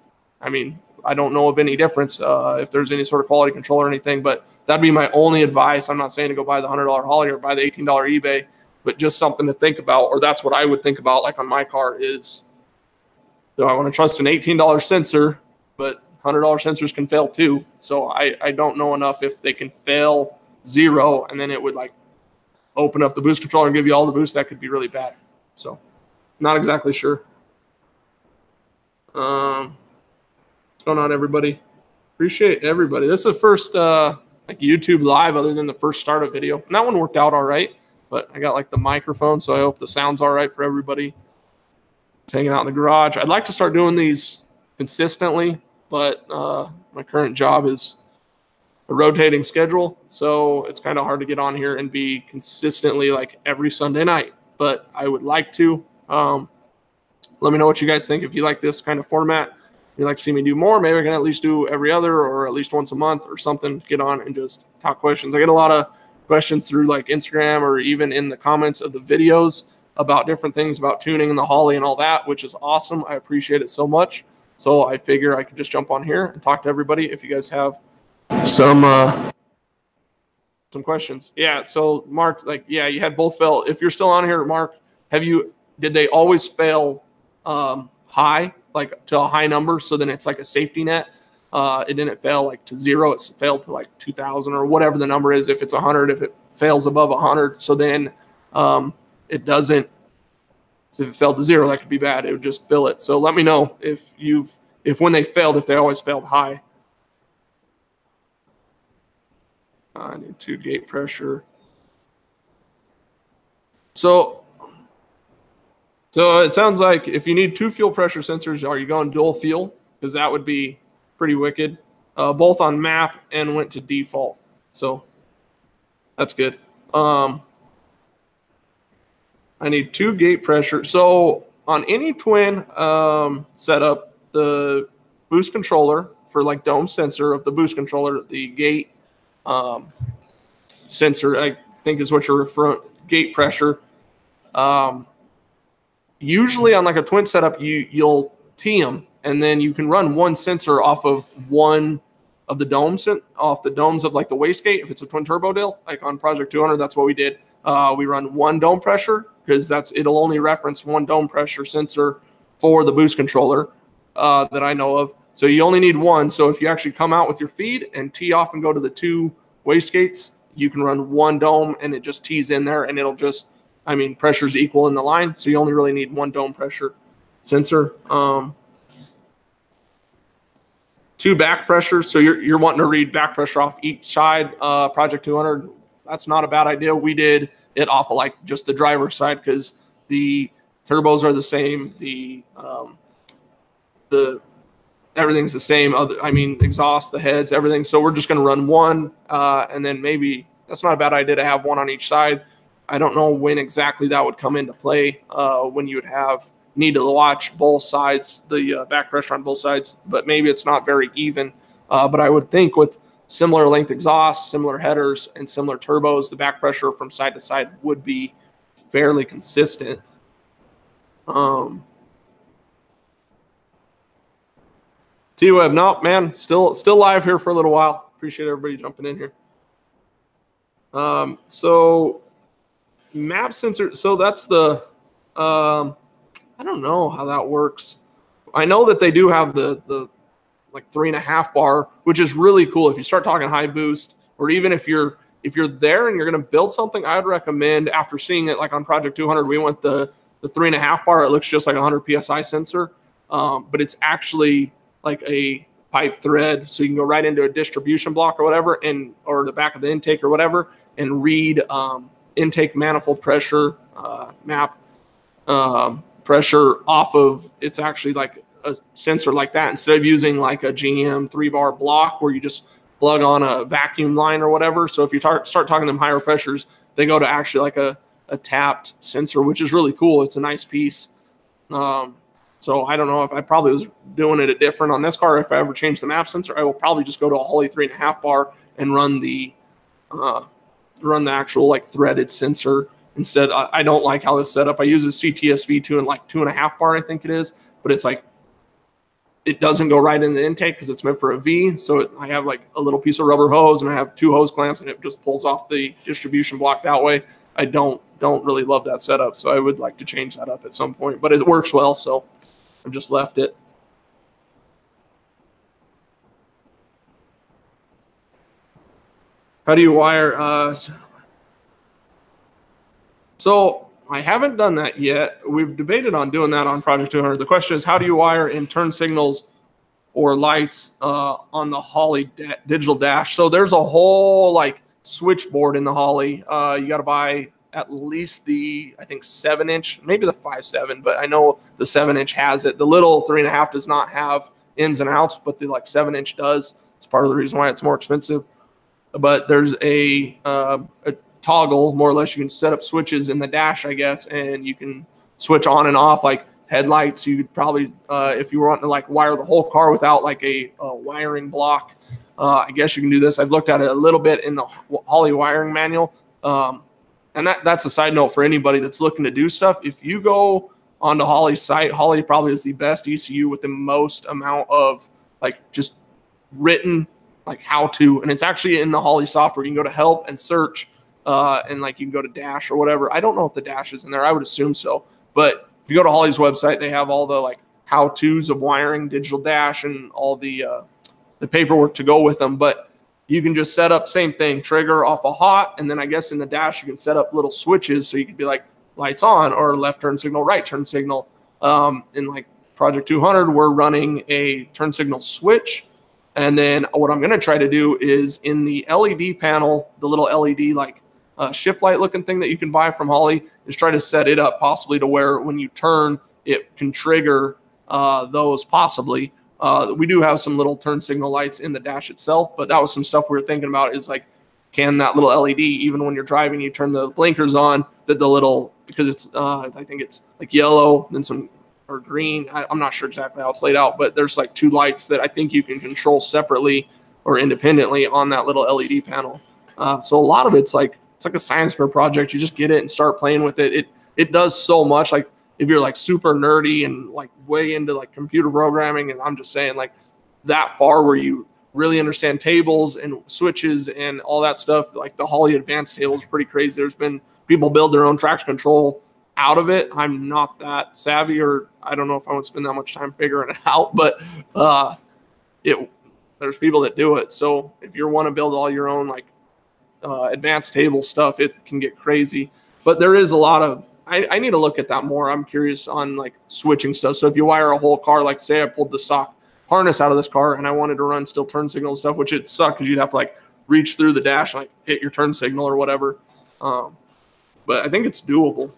I mean, I don't know of any difference if there's any sort of quality control or anything, but that'd be my only advice. I'm not saying to go buy the $100 Holley or buy the $18 eBay, but just something to think about, or that's what I would think about. Like on my car is, do I want to trust an $18 sensor, but $100 sensors can fail too. So I don't know enough if they can fail 0 and then it would like open up the boost controller and give you all the boost. That could be really bad. So not exactly sure. What's going on, everybody? Appreciate everybody. This is the first like YouTube live other than the first startup video. And that one worked out all right, but I got like the microphone, so I hope the sound's all right for everybody. Just hanging out in the garage. I'd like to start doing these consistently, but my current job is a rotating schedule, so it's kind of hard to get on here and be consistently like every Sunday night, but I would like to. Let me know what you guys think. If you like this kind of format, you'd like to see me do more, maybe I can at least do every other or at least once a month or something, get on and just talk questions. I get a lot of questions through like Instagram or even in the comments of the videos about different things about tuning and the Holley and all that, which is awesome. I appreciate it so much. So I figure I could just jump on here and talk to everybody if you guys have some questions. Yeah, so Mark, like, yeah, you had both fail. If you're still on here, Mark, did they always fail high, like to a high number, so then it's like a safety net? It didn't fail like to 0, it failed to like 2,000 or whatever the number is. If it's 100, if it fails above 100, so then it doesn't. So if it failed to 0, that could be bad. It would just fill it. So let me know if when they failed, if they always failed high. I need 2 gate pressure. So So it sounds like if you need 2 fuel pressure sensors, are you going dual fuel? Because that would be pretty wicked. Both on map and went to default. So that's good. I need 2 gate pressure. So on any twin setup, the boost controller for like dome sensor of the boost controller, the gate sensor, I think is what you're referring, gate pressure. Usually on like a twin setup, you'll tee them, and then you can run 1 sensor off of one of the domes, off the domes of like the wastegate. If it's a twin turbo deal, like on Project 200, that's what we did. We run 1 dome pressure because it'll only reference 1 dome pressure sensor for the boost controller that I know of. So you only need 1. So if you actually come out with your feed and tee off and go to the 2 wastegates, you can run 1 dome and it just tees in there, and it'll just, I mean, pressure's equal in the line, so you only really need 1 dome pressure sensor. 2 back pressures, so you're wanting to read back pressure off each side. Project 200, that's not a bad idea. We did it off of like just the driver's side because the turbos are the same. The everything's the same. I mean, exhaust, the heads, everything. So we're just going to run 1, and then maybe that's not a bad idea to have 1 on each side. I don't know when exactly that would come into play, when you would need to watch both sides, the back pressure on both sides, but maybe it's not very even. But I would think with similar length exhaust, similar headers, and similar turbos, the back pressure from side to side would be fairly consistent. T-Web, no, man, still live here for a little while. Appreciate everybody jumping in here. So MAF sensor, so that's the, I don't know how that works. I know that they do have the like 3.5 bar, which is really cool. If you start talking high boost, or even if you're there and you're going to build something, I would recommend, after seeing it like on Project 200, we went the 3.5 bar. It looks just like a 100 PSI sensor, but it's actually like a pipe thread. So you can go right into a distribution block or whatever, or the back of the intake or whatever, and read intake manifold pressure, map pressure off of, it's actually like a sensor like that, instead of using like a GM 3-bar block where you just plug on a vacuum line or whatever. So if you start talking them higher pressures, they go to actually like a tapped sensor, which is really cool. It's a nice piece. So I don't know if I probably was doing it different on this car. If I ever change the MAF sensor, I will probably just go to a Holley 3.5 bar and run the actual like threaded sensor instead. I don't like how this set up. I use a CTS-V2 and like 2.5 bar, I think it is, but it's like, it doesn't go right in the intake because it's meant for a V. So I have like a little piece of rubber hose, and I have 2 hose clamps, and it just pulls off the distribution block that way. I don't really love that setup, so I would like to change that up at some point, but it works well, so I've just left it. How do you wire? So I haven't done that yet. We've debated on doing that on Project 200. The question is, how do you wire in turn signals or lights on the Holley digital dash? So there's a whole like switchboard in the Holley. You got to buy at least the, I think, 7-inch, maybe the 5.7, but I know the 7-inch has it. The little 3.5 does not have ins and outs, but the like 7-inch does. It's part of the reason why it's more expensive. But there's a toggle, more or less. You can set up switches in the dash, I guess, and you can switch on and off like headlights. You could probably, if you were wanting to like wire the whole car without like a wiring block, I guess you can do this. I've looked at it a little bit in the Holley wiring manual. And that's a side note for anybody that's looking to do stuff. If you go onto Holley's site, Holley probably is the best ECU with the most amount of like just written like how to, and it's actually in the Holley software. You can go to help and search, and like you can go to dash or whatever. I don't know if the dash is in there. I would assume so. But if you go to Holley's website, they have all the like how-tos of wiring digital dash and all the paperwork to go with them. But you can just set up same thing, trigger off a hot, and then I guess in the dash you can set up little switches, so you could be like lights on or left turn signal, right turn signal. In like Project 200, we're running a turn signal switch. And then what I'm going to try to do is in the LED panel, the little LED like shift light looking thing that you can buy from Holley, is try to set it up possibly to where when you turn, it can trigger those possibly. We do have some little turn signal lights in the dash itself, but that was some stuff we were thinking about, is like, can that little LED, even when you're driving, you turn the blinkers on, that the little, because it's, I think it's like yellow, then some, or green. I'm not sure exactly how it's laid out, but there's like 2 lights that I think you can control separately or independently on that little LED panel. So a lot of it's like a science fair project. You just get it and start playing with it. It does so much. Like if you're like super nerdy and like way into like computer programming, and I'm just saying like that far where you really understand tables and switches and all that stuff, like the Holley advanced table is pretty crazy. There's been people build their own traction control out of it. I'm not that savvy, or I don't know if I would spend that much time figuring it out, but there's people that do it. So if you want to build all your own like advanced table stuff, it can get crazy. But there is a lot of, I need to look at that more. I'm curious on like switching stuff. So if you wire a whole car, like say I pulled the stock harness out of this car and I wanted to run still turn signal and stuff, which it sucked because you'd have to like reach through the dash, like hit your turn signal or whatever. But I think it's doable.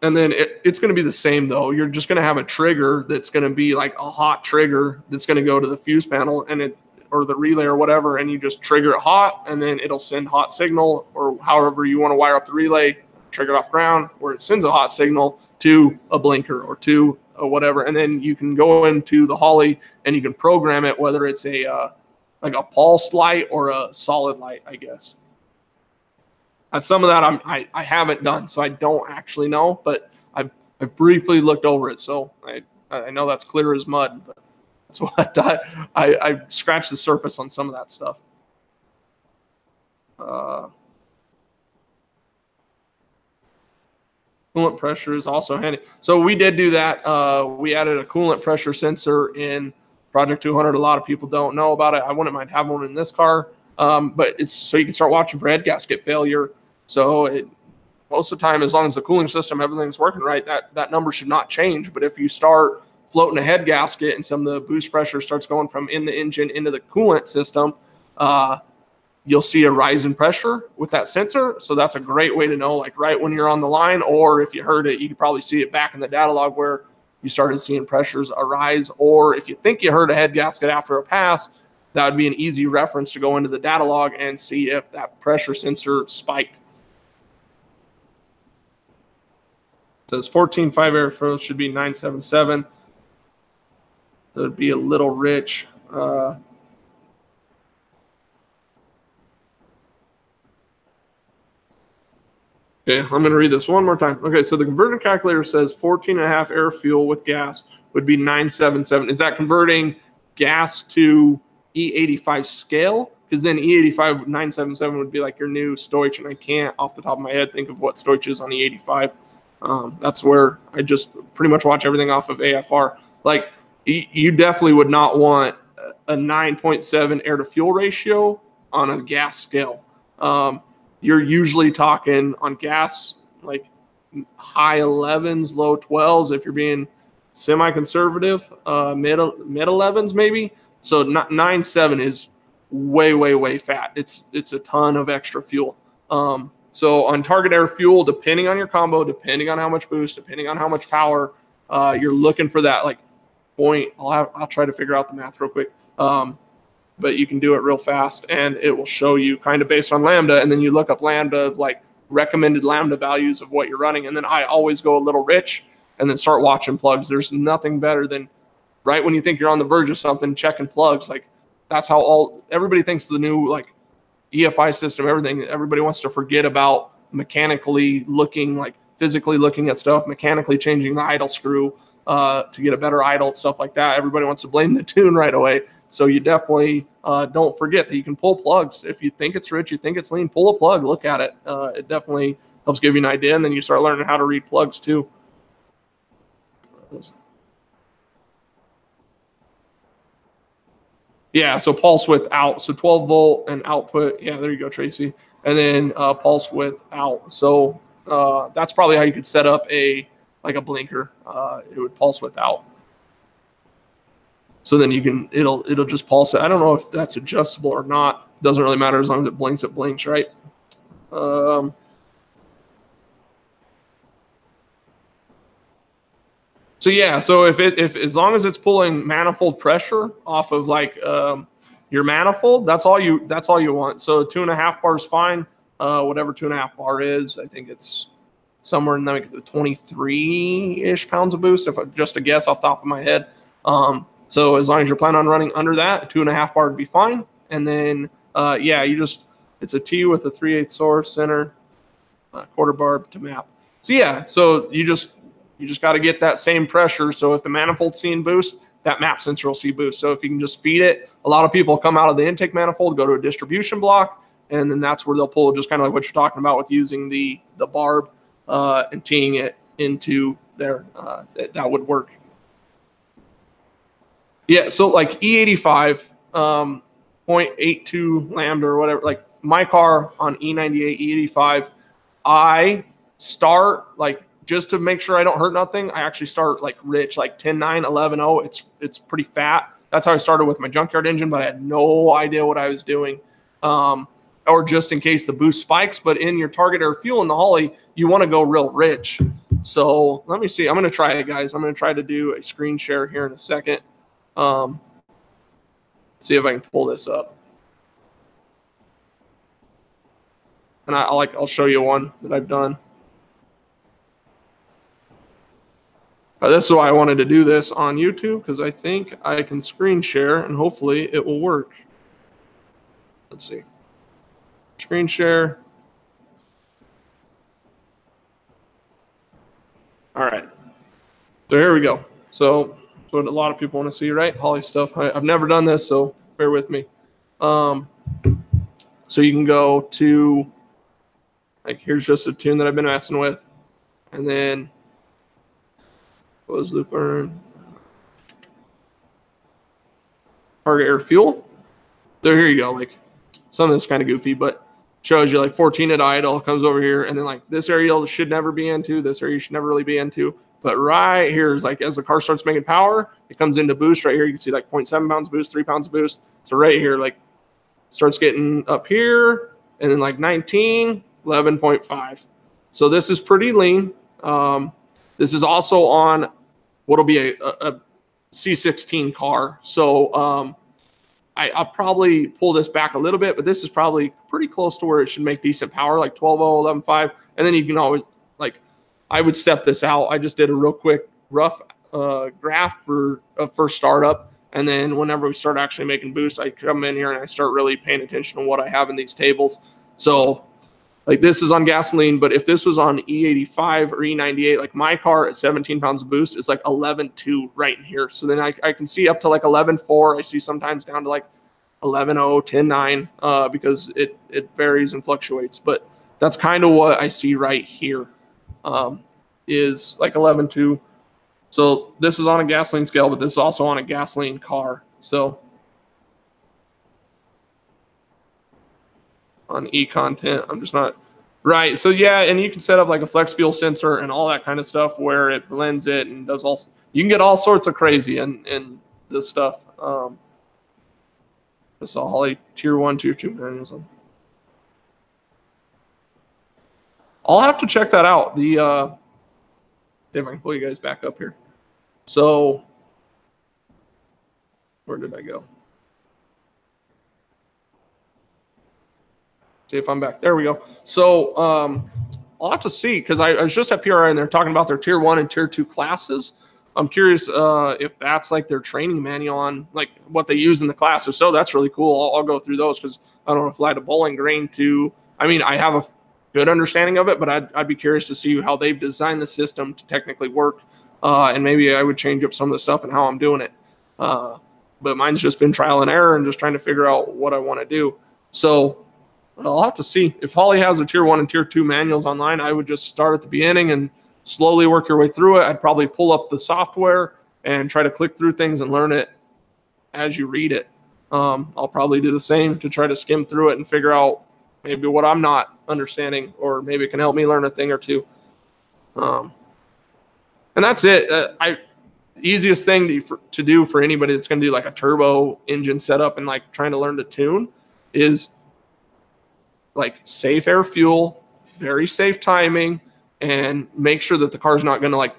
And then it's going to be the same though. You're just going to have a trigger that's going to be like a hot trigger that's going to go to the fuse panel and or the relay or whatever, and you just trigger it hot, and then it'll send hot signal, or however you want to wire up the relay, trigger it off ground, where it sends a hot signal to a blinker or to a whatever, and then you can go into the Holley and you can program it, whether it's a like a pulsed light or a solid light, I guess. And some of that I haven't done, so I don't actually know, but I've briefly looked over it, so I know that's clear as mud. But that's what I scratched the surface on some of that stuff. Coolant pressure is also handy. So we did do that. We added a coolant pressure sensor in Project 200. A lot of people don't know about it. I wouldn't mind having one in this car, but it's so you can start watching for head gasket failure. So most of the time, as long as the cooling system, everything's working right, that number should not change. But if you start floating a head gasket and some of the boost pressure starts going from in the engine into the coolant system, you'll see a rise in pressure with that sensor. So that's a great way to know, like right when you're on the line, or if you heard it, you can probably see it back in the data log where you started seeing pressures arise. Or if you think you heard a head gasket after a pass, that would be an easy reference to go into the data log and see if that pressure sensor spiked. It says 14.5 airflow should be 977. That would be a little rich. Okay, I'm going to read this one more time. Okay, so the conversion calculator says 14.5 air fuel with gas would be 977. Is that converting gas to E85 scale? Because then E85 977 would be like your new Stoich, and I can't off the top of my head think of what Stoich is on E85. That's where I just pretty much watch everything off of AFR. Like you definitely would not want a 9.7 air to fuel ratio on a gas scale. You're usually talking on gas like high 11s, low 12s if you're being semi-conservative, mid 11s maybe. So 9.7 is way fat. It's a ton of extra fuel. So on target air fuel, depending on your combo, depending on how much boost, depending on how much power, you're looking for that like point. I'll try to figure out the math real quick. But you can do it real fast, and it will show you kind of based on lambda, and then you look up lambda, like recommended lambda values of what you're running. And then I always go a little rich and then start watching plugs. There's nothing better than right when you think you're on the verge of something, checking plugs. Like that's how everybody thinks the new like EFI system, everything, everybody wants to forget about mechanically looking, like physically looking at stuff, mechanically changing the idle screw to get a better idle, stuff like that. Everybody wants to blame the tune right away. So you definitely don't forget that you can pull plugs. If you think it's rich, you think it's lean, pull a plug, look at it. It definitely helps give you an idea, and then you start learning how to read plugs too. Yeah, so pulse width out. So 12 volt and output. Yeah, there you go, Tracy. And then pulse width out. So that's probably how you could set up a blinker. It would pulse width out. So then you can it'll just pulse it. I don't know if that's adjustable or not. Doesn't really matter as long as it blinks, right? So yeah, so if as long as it's pulling manifold pressure off of like your manifold, that's all you want. So 2.5 bar is fine. Whatever 2.5 bar is, I think it's somewhere in like 23-ish pounds of boost, if I, just a guess off the top of my head. So as long as you're planning on running under that, 2.5 bar would be fine. And then yeah, it's a T with a 3/8 source center, quarter barb to map. So yeah, so you just got to get that same pressure. So if the manifold's seeing boost, that MAF sensor will see boost. So if you can just feed it, a lot of people come out of the intake manifold, go to a distribution block, and then that's where they'll pull, just kind of like what you're talking about with using the barb and teeing it into there. That would work. Yeah, so like E85, 0.82 lambda or whatever, like my car on E98, E85, I start like, just to make sure I don't hurt nothing, I actually start like rich, like 10.9, 11.0. It's pretty fat. That's how I started with my junkyard engine, but I had no idea what I was doing. Or just in case the boost spikes, but in your target air fuel in the Holley, you want to go real rich. So let me see. I'm going to try it, guys. I'm going to try to do a screen share here in a second. See if I can pull this up. And I'll show you one that I've done. This is why I wanted to do this on YouTube, because I think I can screen share and hopefully it will work. Let's see. Screen share. All right. So here we go. So that's what a lot of people want to see, right? Holley stuff. I've never done this, so bear with me. So you can go to, like, here's just a tune that I've been messing with. And then closed loop burn, target air fuel. So here you go. Like, some of this kind of goofy, but shows you like 14 at idle, comes over here, and then like this area should never be into, this area you should never really be into. But right here is like, as the car starts making power, it comes into boost right here. You can see like 0.7 pounds boost, 3 pounds boost. So right here, like, starts getting up here, and then like 19, 11.5. So this is pretty lean. This is also on what'll be a C16 car. So I'll probably pull this back a little bit, but this is probably pretty close to where it should make decent power, like 12.0, 11.5. And then you can always, like, I would step this out. I just did a real quick rough graph for a first startup. And then whenever we start actually making boost, I come in here and I start really paying attention to what I have in these tables. So like, this is on gasoline, but if this was on E85 or E98, like my car at 17 pounds of boost is like 11.2 right in here. So then I can see up to like 11.4. I see sometimes down to like 11.0, 10.9 because it varies and fluctuates. But that's kind of what I see right here is like 11.2. So this is on a gasoline scale, but this is also on a gasoline car. So on e-content, I'm just not right. So yeah, and you can set up like a flex fuel sensor and all that kind of stuff where it blends it and does all, you can get all sorts of crazy in this stuff. This all Holley tier 1, tier 2 manuals. I'll have to check that out. The if I can pull you guys back up here. So where did I go? See if I'm back. There we go. So I'll have to see, because I was just at PRI and they're talking about their tier 1 and tier 2 classes. I'm curious if that's like their training manual on like what they use in the class. If so, that's really cool. I'll go through those, because I don't know if I had a bowling green to, I mean, I have a good understanding of it, but I'd be curious to see how they've designed the system to technically work. And maybe I would change up some of the stuff and how I'm doing it. But mine's just been trial and error and just trying to figure out what I want to do. So I'll have to see. If Holley has a tier 1 and tier 2 manuals online, I would just start at the beginning and slowly work your way through it. I'd probably pull up the software and try to click through things and learn it as you read it. I'll probably do the same to try to skim through it and figure out maybe what I'm not understanding, or maybe it can help me learn a thing or two. And that's it. Easiest thing to do for anybody that's going to do like a turbo engine setup and like trying to learn to tune is like safe air fuel, very safe timing, and make sure that the car's not going to like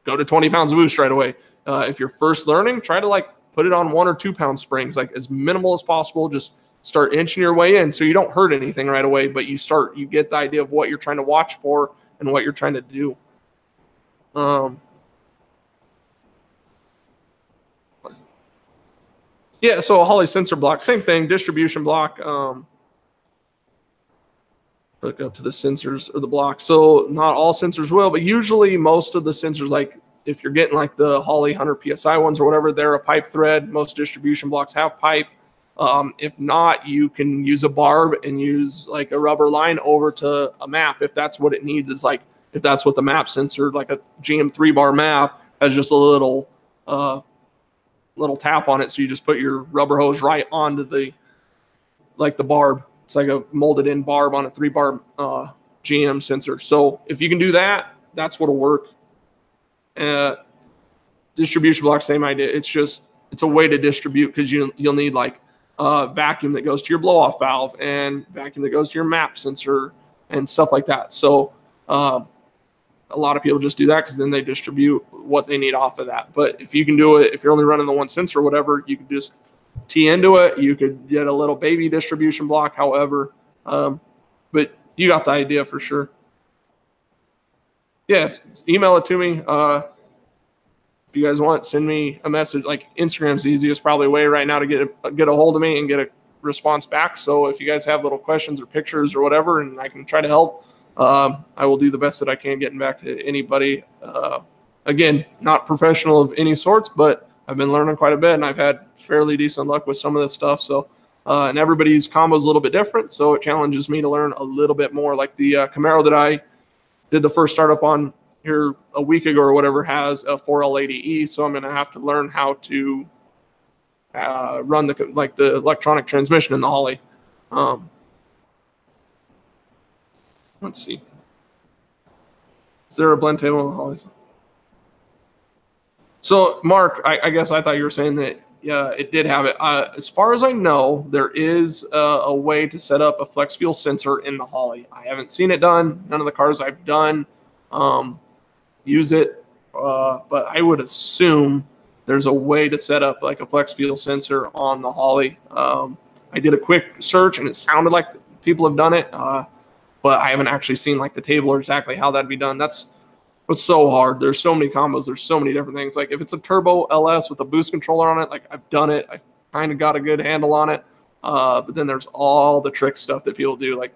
go to 20 pounds of boost right away. If you're first learning, try to like put it on 1 or 2 pound springs, like as minimal as possible. Just start inching your way in so you don't hurt anything right away, but you get the idea of what you're trying to watch for and what you're trying to do. Yeah, so a Holley sensor block, same thing, distribution block. Hook up to the sensors or the block. So not all sensors will, but usually most of the sensors, like if you're getting like the Holley 100 PSI ones or whatever, they're a pipe thread. Most distribution blocks have pipe. If not, you can use a barb and use like a rubber line over to a MAP if that's what it needs. Is like if that's what the MAP sensor, like a GM3 bar MAP, has just a little tap on it. So you just put your rubber hose right onto the barb. It's like a molded in barb on a 3-bar GM sensor. So if you can do that, that's what'll work. Distribution block, same idea. It's a way to distribute, because you'll need like vacuum that goes to your blow off valve and vacuum that goes to your MAP sensor and stuff like that. So a lot of people just do that because then they distribute what they need off of that. But if you can do it, if you're only running the one sensor or whatever, you can just tee into it. You could get a little baby distribution block, however. But you got the idea for sure. Yes, email it to me. If you guys want, send me a message. Like Instagram's the easiest probably way right now to get a hold of me and get a response back. So if you guys have little questions or pictures or whatever, and I can try to help, I will do the best that I can getting back to anybody. Again, not professional of any sorts, but I've been learning quite a bit, and I've had fairly decent luck with some of this stuff. So, and everybody's combo is a little bit different, so it challenges me to learn a little bit more. Like the Camaro that I did the first startup on here a week ago or whatever has a 4L80E, so I'm going to have to learn how to run the electronic transmission in the Holley. Let's see. Is there a blend table in the Holleys? So, Mark, I guess I thought you were saying that, yeah, it did have it. As far as I know, there is a way to set up a flex fuel sensor in the Holley. I haven't seen it done. None of the cars I've done use it, but I would assume there's a way to set up like a flex fuel sensor on the Holley. I did a quick search, and it sounded like people have done it, but I haven't actually seen like the table or exactly how that'd be done. That's what's so hard. There's so many combos. There's so many different things. Like if it's a turbo LS with a boost controller on it, like I've done it. I kind of got a good handle on it. But then there's all the trick stuff that people do, like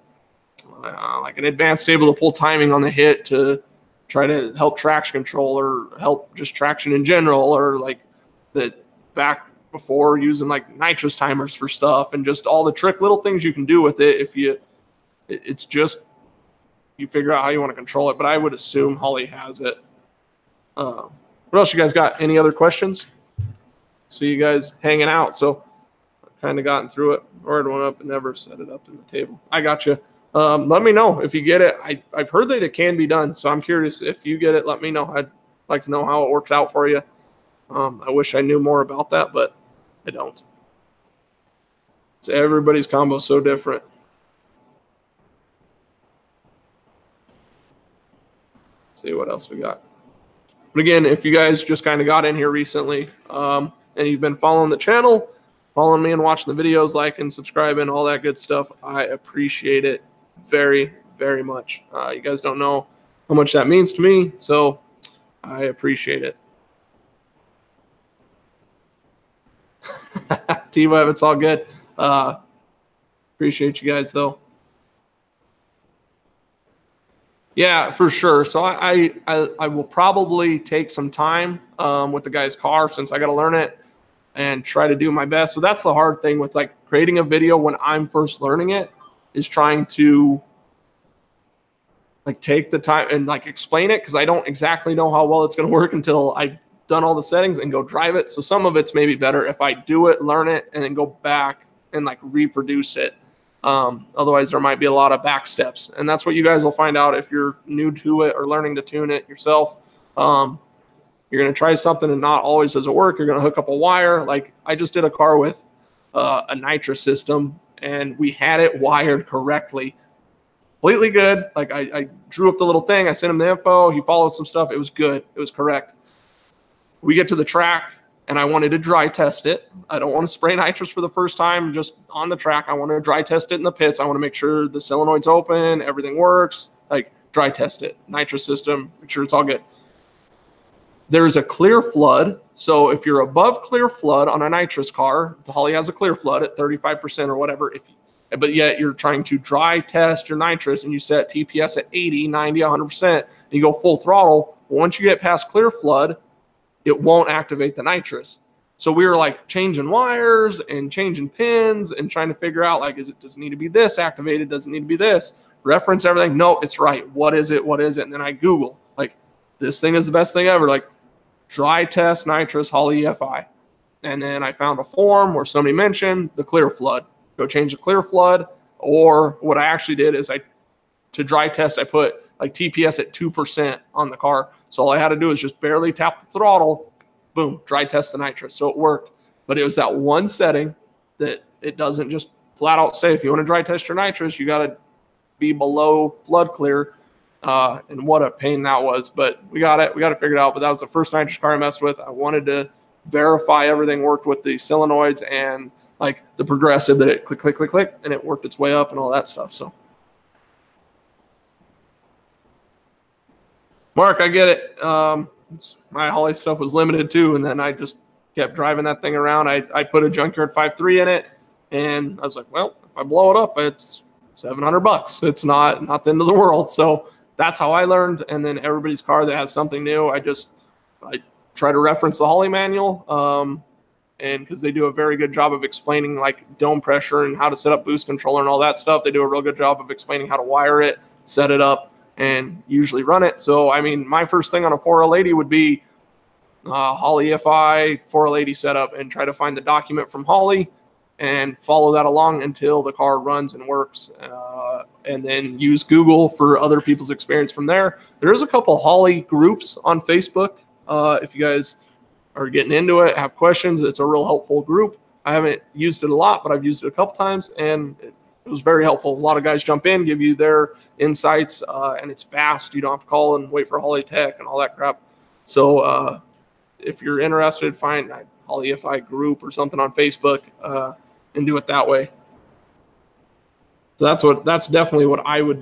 an advanced table to pull timing on the hit to try to help traction control or help just traction in general, or like that back before using like nitrous timers for stuff, and just all the trick little things you can do with it. It's just, you figure out how you want to control it, but I would assume Holley has it. What else you guys got? Any other questions? See you guys hanging out. So I've kind of gotten through it. Ordered one up and never set it up in the table. I got you. Let me know if you get it. I've heard that it can be done, so I'm curious if you get it. Let me know. I'd like to know how it worked out for you. I wish I knew more about that, but I don't. It's everybody's combo so different. See what else we got. But again, if you guys just kind of got in here recently and you've been following the channel, following me and watching the videos, liking, subscribing, all that good stuff, I appreciate it very, very much. You guys don't know how much that means to me, so I appreciate it. T-Web, it's all good. Appreciate you guys, though. Yeah, for sure. So I will probably take some time with the guy's car, since I got to learn it and try to do my best. So that's the hard thing with like creating a video when I'm first learning it, is trying to like take the time and like explain it, because I don't exactly know how well it's going to work until I've done all the settings and go drive it. So some of it's maybe better if I do it, learn it, and then go back and like reproduce it. Otherwise there might be a lot of back steps, and that's what you guys will find out if you're new to it or learning to tune it yourself. You're going to try something and not always does it work. You're going to hook up a wire. Like I just did a car with a nitrous system, and we had it wired correctly. Completely good. Like I drew up the little thing. I sent him the info. He followed some stuff. It was good. It was correct. We get to the track, and I wanted to dry test it. I don't want to spray nitrous for the first time just on the track. I want to dry test it in the pits. I want to make sure the solenoid's open, everything works. Like dry test it, nitrous system, make sure it's all good. There's a clear flood. So if you're above clear flood on a nitrous car, the Holley has a clear flood at 35% or whatever. But yet you're trying to dry test your nitrous and you set TPS at 80, 90, 100%, and you go full throttle. Once you get past clear flood, it won't activate the nitrous. So we were like changing wires and changing pins and trying to figure out, like, does it need to be this activated? Does it need to be this? Reference everything. No, it's right. What is it? What is it? And then I Google, like, this thing is the best thing ever. Like, dry test nitrous Holley EFI. And then I found a forum where somebody mentioned the clear flood. Go change the clear flood. Or what I actually did is to dry test, I put like TPS at 2% on the car. So all I had to do is just barely tap the throttle, boom, dry test the nitrous. So it worked. But it was that one setting that it doesn't just flat out say, if you want to dry test your nitrous, you got to be below flood clear. And what a pain that was. But we got it figured out. But that was the first nitrous car I messed with. I wanted to verify everything worked with the solenoids and like the progressive, that it click, click, click, click, and it worked its way up and all that stuff. So, Mark, I get it. My Holley stuff was limited too, and then I just kept driving that thing around. I put a junkyard 5.3 in it, and I was like, well, if I blow it up, it's $700. It's not the end of the world. So that's how I learned. And then everybody's car that has something new, I try to reference the Holley manual. And because they do a very good job of explaining like dome pressure and how to set up boost controller and all that stuff. They do a real good job of explaining how to wire it, set it up, and usually run it. So, I mean, my first thing on a 4L80 would be Holley EFI 4L80 setup and try to find the document from Holley and follow that along until the car runs and works. And then use Google for other people's experience from there. There is a couple Holley groups on Facebook. If you guys are getting into it, have questions, it's a real helpful group. I haven't used it a lot, but I've used it a couple times, and it was very helpful. A lot of guys jump in, give you their insights, and it's fast. You don't have to call and wait for Holley Tech and all that crap. So if you're interested, find a Holley EFI group or something on Facebook and do it that way. So that's definitely what I would.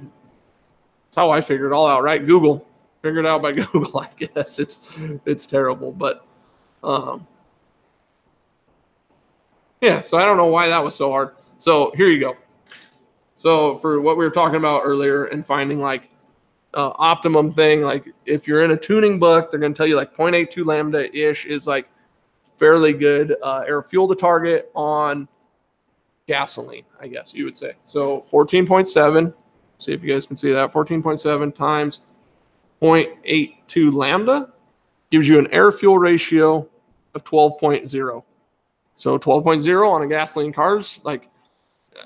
That's how I figured it all out, right? Google. Figured it out by Google, I guess. It's terrible, but yeah, so I don't know why that was so hard. So here you go. So for what we were talking about earlier and finding like optimum thing, like if you're in a tuning book, they're going to tell you like 0.82 lambda-ish is like fairly good air fuel to target on gasoline, I guess you would say. So 14.7, see if you guys can see that, 14.7 times 0.82 lambda gives you an air fuel ratio of 12.0. So 12.0 on a gasoline cars, like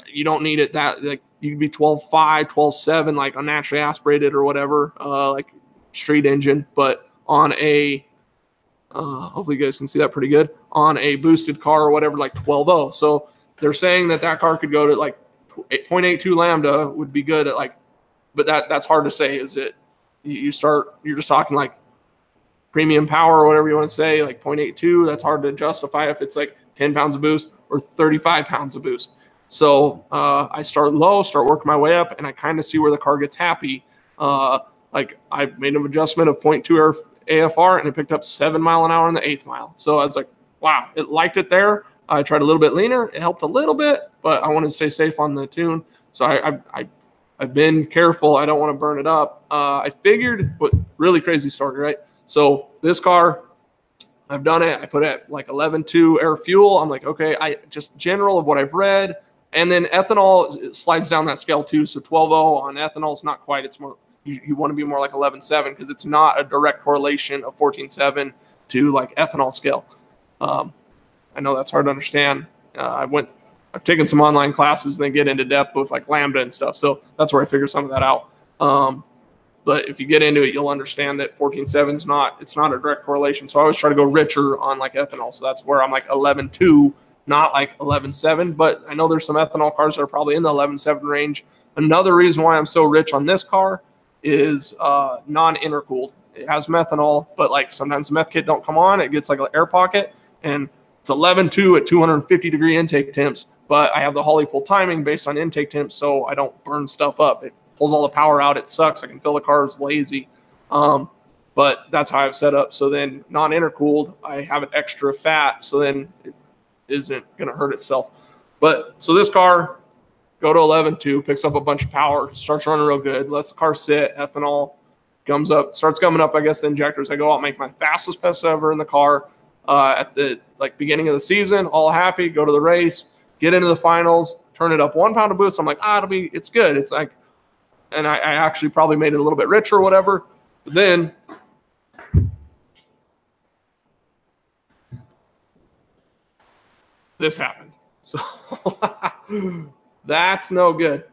you don't need it that, like you could be 12.5, 12.7, like on naturally aspirated or whatever, like street engine, but on a, hopefully you guys can see that pretty good, on a boosted car or whatever, like 12.0. So they're saying that car could go to like 0.82 lambda would be good at like, but that's hard to say. Is it, you're just talking like premium power or whatever you want to say, like 0.82, that's hard to justify if it's like 10 pounds of boost or 35 pounds of boost. So I start low, start working my way up, and I kind of see where the car gets happy. Like I made an adjustment of 0.2 AFR, and it picked up 7 miles an hour in the 8th mile. So I was like, wow, it liked it there. I tried a little bit leaner. It helped a little bit, but I wanted to stay safe on the tune. So I've been careful. I don't want to burn it up. I figured, what really crazy story, right? So this car, I've done it. I put it at like 11.2 air fuel. I'm like, okay, I just general of what I've read. And then ethanol slides down that scale too. So 12.0 on ethanol is not quite. It's more, you want to be more like 11.7 because it's not a direct correlation of 14.7 to like ethanol scale. I know that's hard to understand. I've taken some online classes and they get into depth with like lambda and stuff. So that's where I figured some of that out. But if you get into it, you'll understand that 14.7 is not a direct correlation. So I always try to go richer on like ethanol. So that's where I'm like 11.2 not like 11.7, but I know there's some ethanol cars that are probably in the 11.7 range. Another reason why I'm so rich on this car is non-intercooled. It has methanol, but like sometimes the meth kit don't come on. It gets like an air pocket, and it's 11.2 at 250 degree intake temps. But I have the Holley pull timing based on intake temps, so I don't burn stuff up. It pulls all the power out. It sucks. I can feel the car is lazy. But that's how I've set up. So then non-intercooled, I have an extra fat, so then it isn't going to hurt itself. But so this car, go to 11.2, picks up a bunch of power, starts running real good, lets the car sit, ethanol comes up, starts coming up, I guess, the injectors. I go out, make my fastest pass ever in the car at the beginning of the season, all happy, go to the race, get into the finals, turn it up 1 pound of boost. I'm like, it's good. It's like, and I actually probably made it a little bit richer or whatever. But then this happened. So that's no good.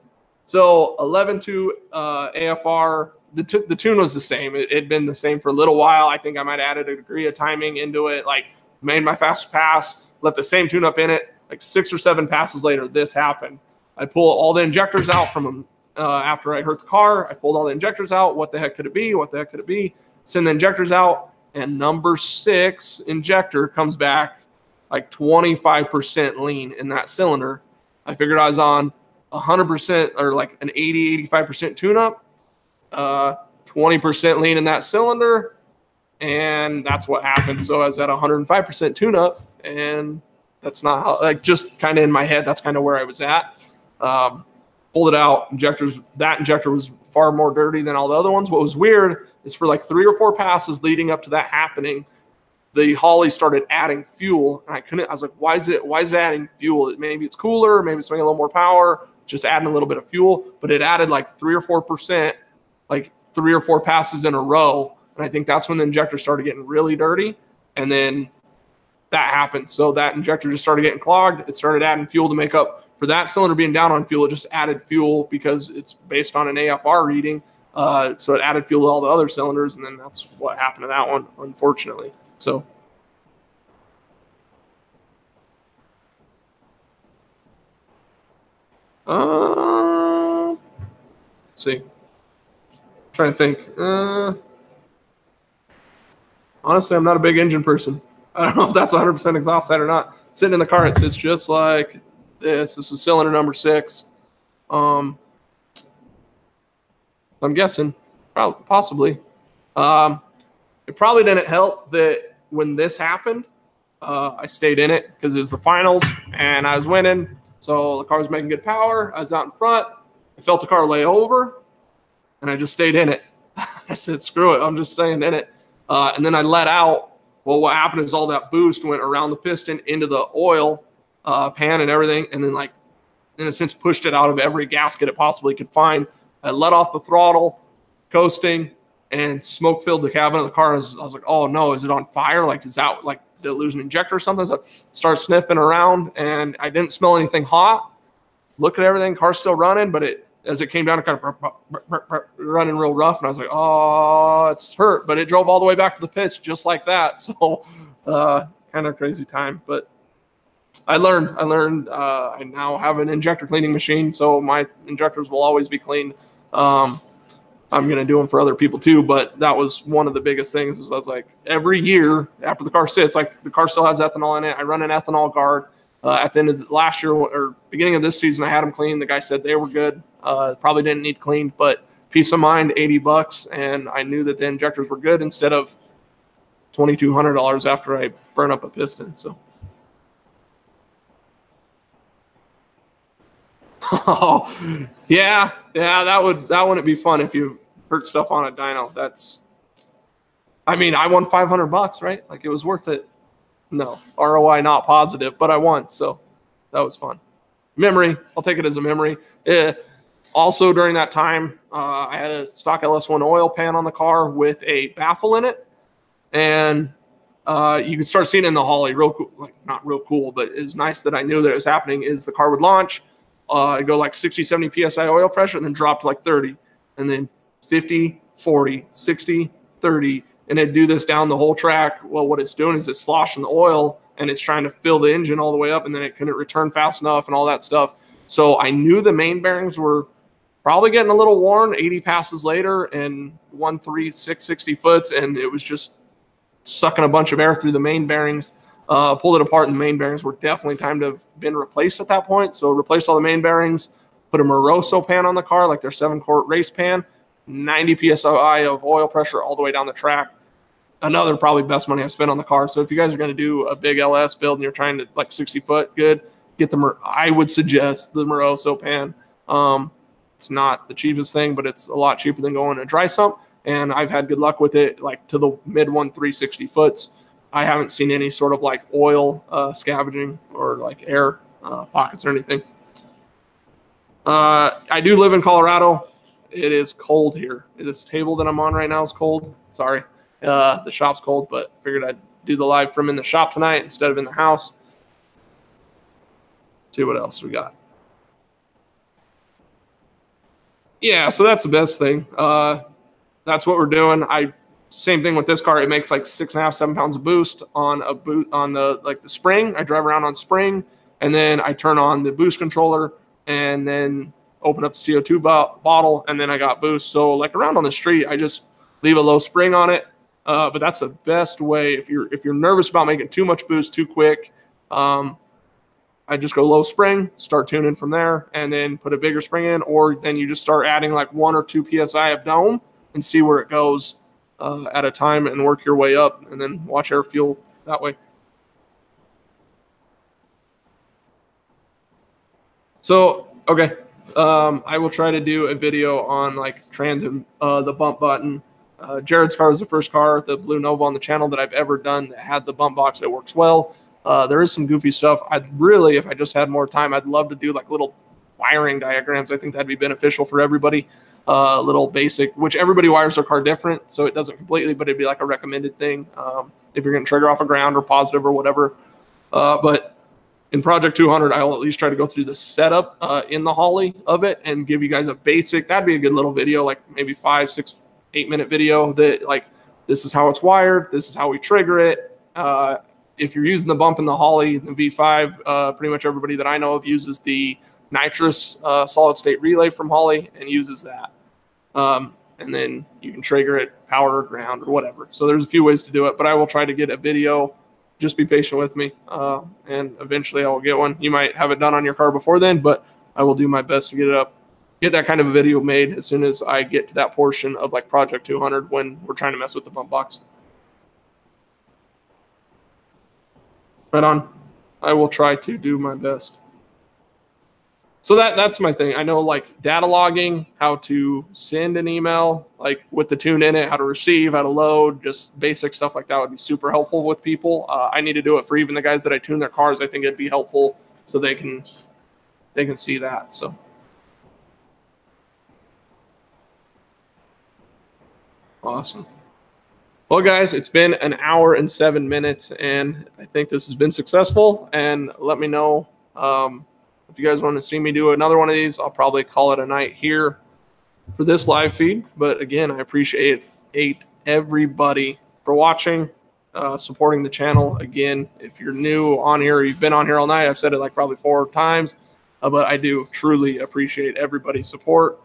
So 11.2 AFR, the tune was the same. It had been the same for a little while. I think I might have added a degree of timing into it, like made my fast pass, left the same tune up in it. Like 6 or 7 passes later, this happened. I pull all the injectors out from them after I hurt the car. I pulled all the injectors out. What the heck could it be? What the heck could it be? Send the injectors out, and number 6 injector comes back like 25% lean in that cylinder. I figured I was on 100% or like an 80-85% tune-up, 20% lean in that cylinder, and that's what happened. So I was at 105% tune-up, and that's not how, like, just kind of in my head, that's kind of where I was at. Pulled it out. That injector was far more dirty than all the other ones. What was weird is for like 3 or 4 passes leading up to that happening, the Holley started adding fuel, and I was like, why is it adding fuel? Maybe it's cooler, maybe it's making a little more power, just adding a little bit of fuel, but it added like 3 or 4%, like 3 or 4 passes in a row. And I think that's when the injector started getting really dirty. And then that happened. So that injector just started getting clogged. It started adding fuel to make up for that cylinder being down on fuel. It just added fuel because it's based on an AFR reading. So it added fuel to all the other cylinders. And then that's what happened to that one, unfortunately. So let's see. Trying to think. Honestly, I'm not a big engine person. I don't know if that's 100% exhaust side or not. Sitting in the car, it sits just like this. This is cylinder number 6. I'm guessing, possibly. It probably didn't help that when this happened, I stayed in it because it was the finals and I was winning. So the car was making good power. I was out in front. I felt the car lay over, and I just stayed in it. I said, screw it. I'm just staying in it. And then I let out. Well, what happened is all that boost went around the piston into the oil pan and everything, and then, like, in a sense, pushed it out of every gasket it possibly could find. I let off the throttle, coasting, and smoke filled the cabin of the car. I was like, oh, no, is it on fire? Like, is that, like, did it lose an injector or something? So I started sniffing around, and I didn't smell anything hot. Look at everything. Car's still running, but as it came down, it kind of running real rough, and I was like, oh, it's hurt. But it drove all the way back to the pits just like that. So kind of crazy time. But I learned. I now have an injector cleaning machine, so my injectors will always be cleaned. I'm going to do them for other people too, but that was one of the biggest things. Is I was like, every year after the car sits, like, the car still has ethanol in it. I run an ethanol guard. At the end of last year or beginning of this season, I had them cleaned. The guy said they were good. Probably didn't need cleaned, but peace of mind, $80, and I knew that the injectors were good instead of $2,200 after I burn up a piston. So, oh, yeah, that wouldn't be fun if you hurt stuff on a dyno. I mean, I won $500, right? Like, it was worth it. No, ROI not positive, but I won, so that was fun. Memory, I'll take it as a memory. Also, during that time, I had a stock LS1 oil pan on the car with a baffle in it, and you could start seeing it in the Holley. Real cool, like, not real cool, but it's nice that I knew that it was happening. Is the car would launch, it'd go like 60, 70 psi oil pressure, and then drop to like 30, and then 50, 40, 60, 30. And it'd do this down the whole track. Well, what it's doing is it's sloshing the oil and it's trying to fill the engine all the way up, and then it couldn't return fast enough and all that stuff. So I knew the main bearings were probably getting a little worn 80 passes later and 13660 foots, and it was just sucking a bunch of air through the main bearings. Pulled it apart, and the main bearings were definitely time to have been replaced at that point. So replaced all the main bearings, put a Moroso pan on the car, like their 7-quart race pan, 90 psi of oil pressure all the way down the track. Another probably best money I've spent on the car. So if you guys are going to do a big LS build and you're trying to like 60 foot good, get I would suggest the Moroso pan. It's not the cheapest thing, but it's a lot cheaper than going to dry sump. And I've had good luck with it, like to the mid 360 foots. I haven't seen any sort of like oil scavenging or like air pockets or anything. I do live in Colorado. It is cold here. This table that I'm on right now is cold. Sorry. The shop's cold, but figured I'd do the live from in the shop tonight instead of in the house. See what else we got. Yeah, so that's the best thing. That's what we're doing. Same thing with this car. It makes like 6.5, 7 pounds of boost on the spring. I drive around on spring, and then I turn on the boost controller, and then open up the CO2 bottle, and then I got boost. So like around on the street, I just leave a low spring on it. But that's the best way if you're nervous about making too much boost too quick. I just go low spring, start tuning from there, and then put a bigger spring in, or then you just start adding like 1 or 2 psi of dome and see where it goes at a time, and work your way up, and then watch air fuel that way. So okay, I will try to do a video on like transit, the bump button. Jared's car is the first car, the Blue Nova, on the channel that I've ever done that had the bump box that works well. There is some goofy stuff. I'd really, if I just had more time, I'd love to do like little wiring diagrams. I think that'd be beneficial for everybody. Little basic, which everybody wires their car different, so it doesn't completely, but it'd be like a recommended thing if you're going to trigger off a ground or positive or whatever. But in Project 200, I'll at least try to go through the setup in the Holley of it and give you guys a basic. That'd be a good little video, like maybe 5, 6, 8-minute video that like, this is how it's wired, this is how we trigger it. If you're using the bump in the Holley, the V5, pretty much everybody that I know of uses the nitrous solid state relay from Holley and uses that. And then you can trigger it, power or ground or whatever. So there's a few ways to do it, but I will try to get a video. Just be patient with me, and eventually I will get one. You might have it done on your car before then, but I will do my best to get it up, get that kind of a video made as soon as I get to that portion of like Project 200 when we're trying to mess with the bump box. Right on. I will try to do my best. So that's my thing. I know like data logging, how to send an email, like with the tune in it, how to receive, how to load, just basic stuff like that would be super helpful with people. I need to do it for even the guys that I tune their cars. I think it'd be helpful so they can see that. So awesome. Well, guys, it's been an hour and 7 minutes, and I think this has been successful. And let me know if you guys want to see me do another one of these. I'll probably call it a night here for this live feed. But again, I appreciate everybody for watching, supporting the channel. Again, if you're new on here, or you've been on here all night, I've said it like probably 4 times, but I do truly appreciate everybody's support.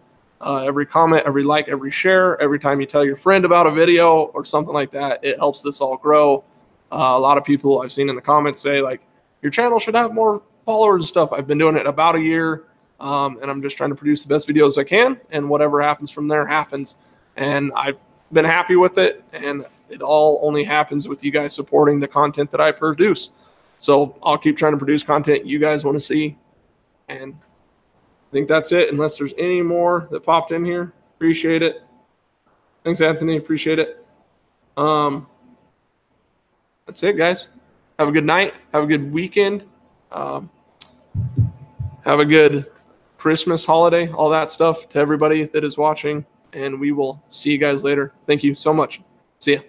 Every comment, every like, every share, every time you tell your friend about a video or something like that, it helps this all grow. A lot of people I've seen in the comments say like, your channel should have more followers and stuff. I've been doing it about a year, and I'm just trying to produce the best videos I can, and whatever happens from there happens. And I've been happy with it, and it all only happens with you guys supporting the content that I produce. So I'll keep trying to produce content you guys want to see, and I think that's it, unless there's any more that popped in here. Appreciate it. Thanks, Anthony. Appreciate it. That's it, guys. Have a good night. Have a good weekend. Have a good Christmas holiday, all that stuff to everybody that is watching, and we will see you guys later. Thank you so much. See ya.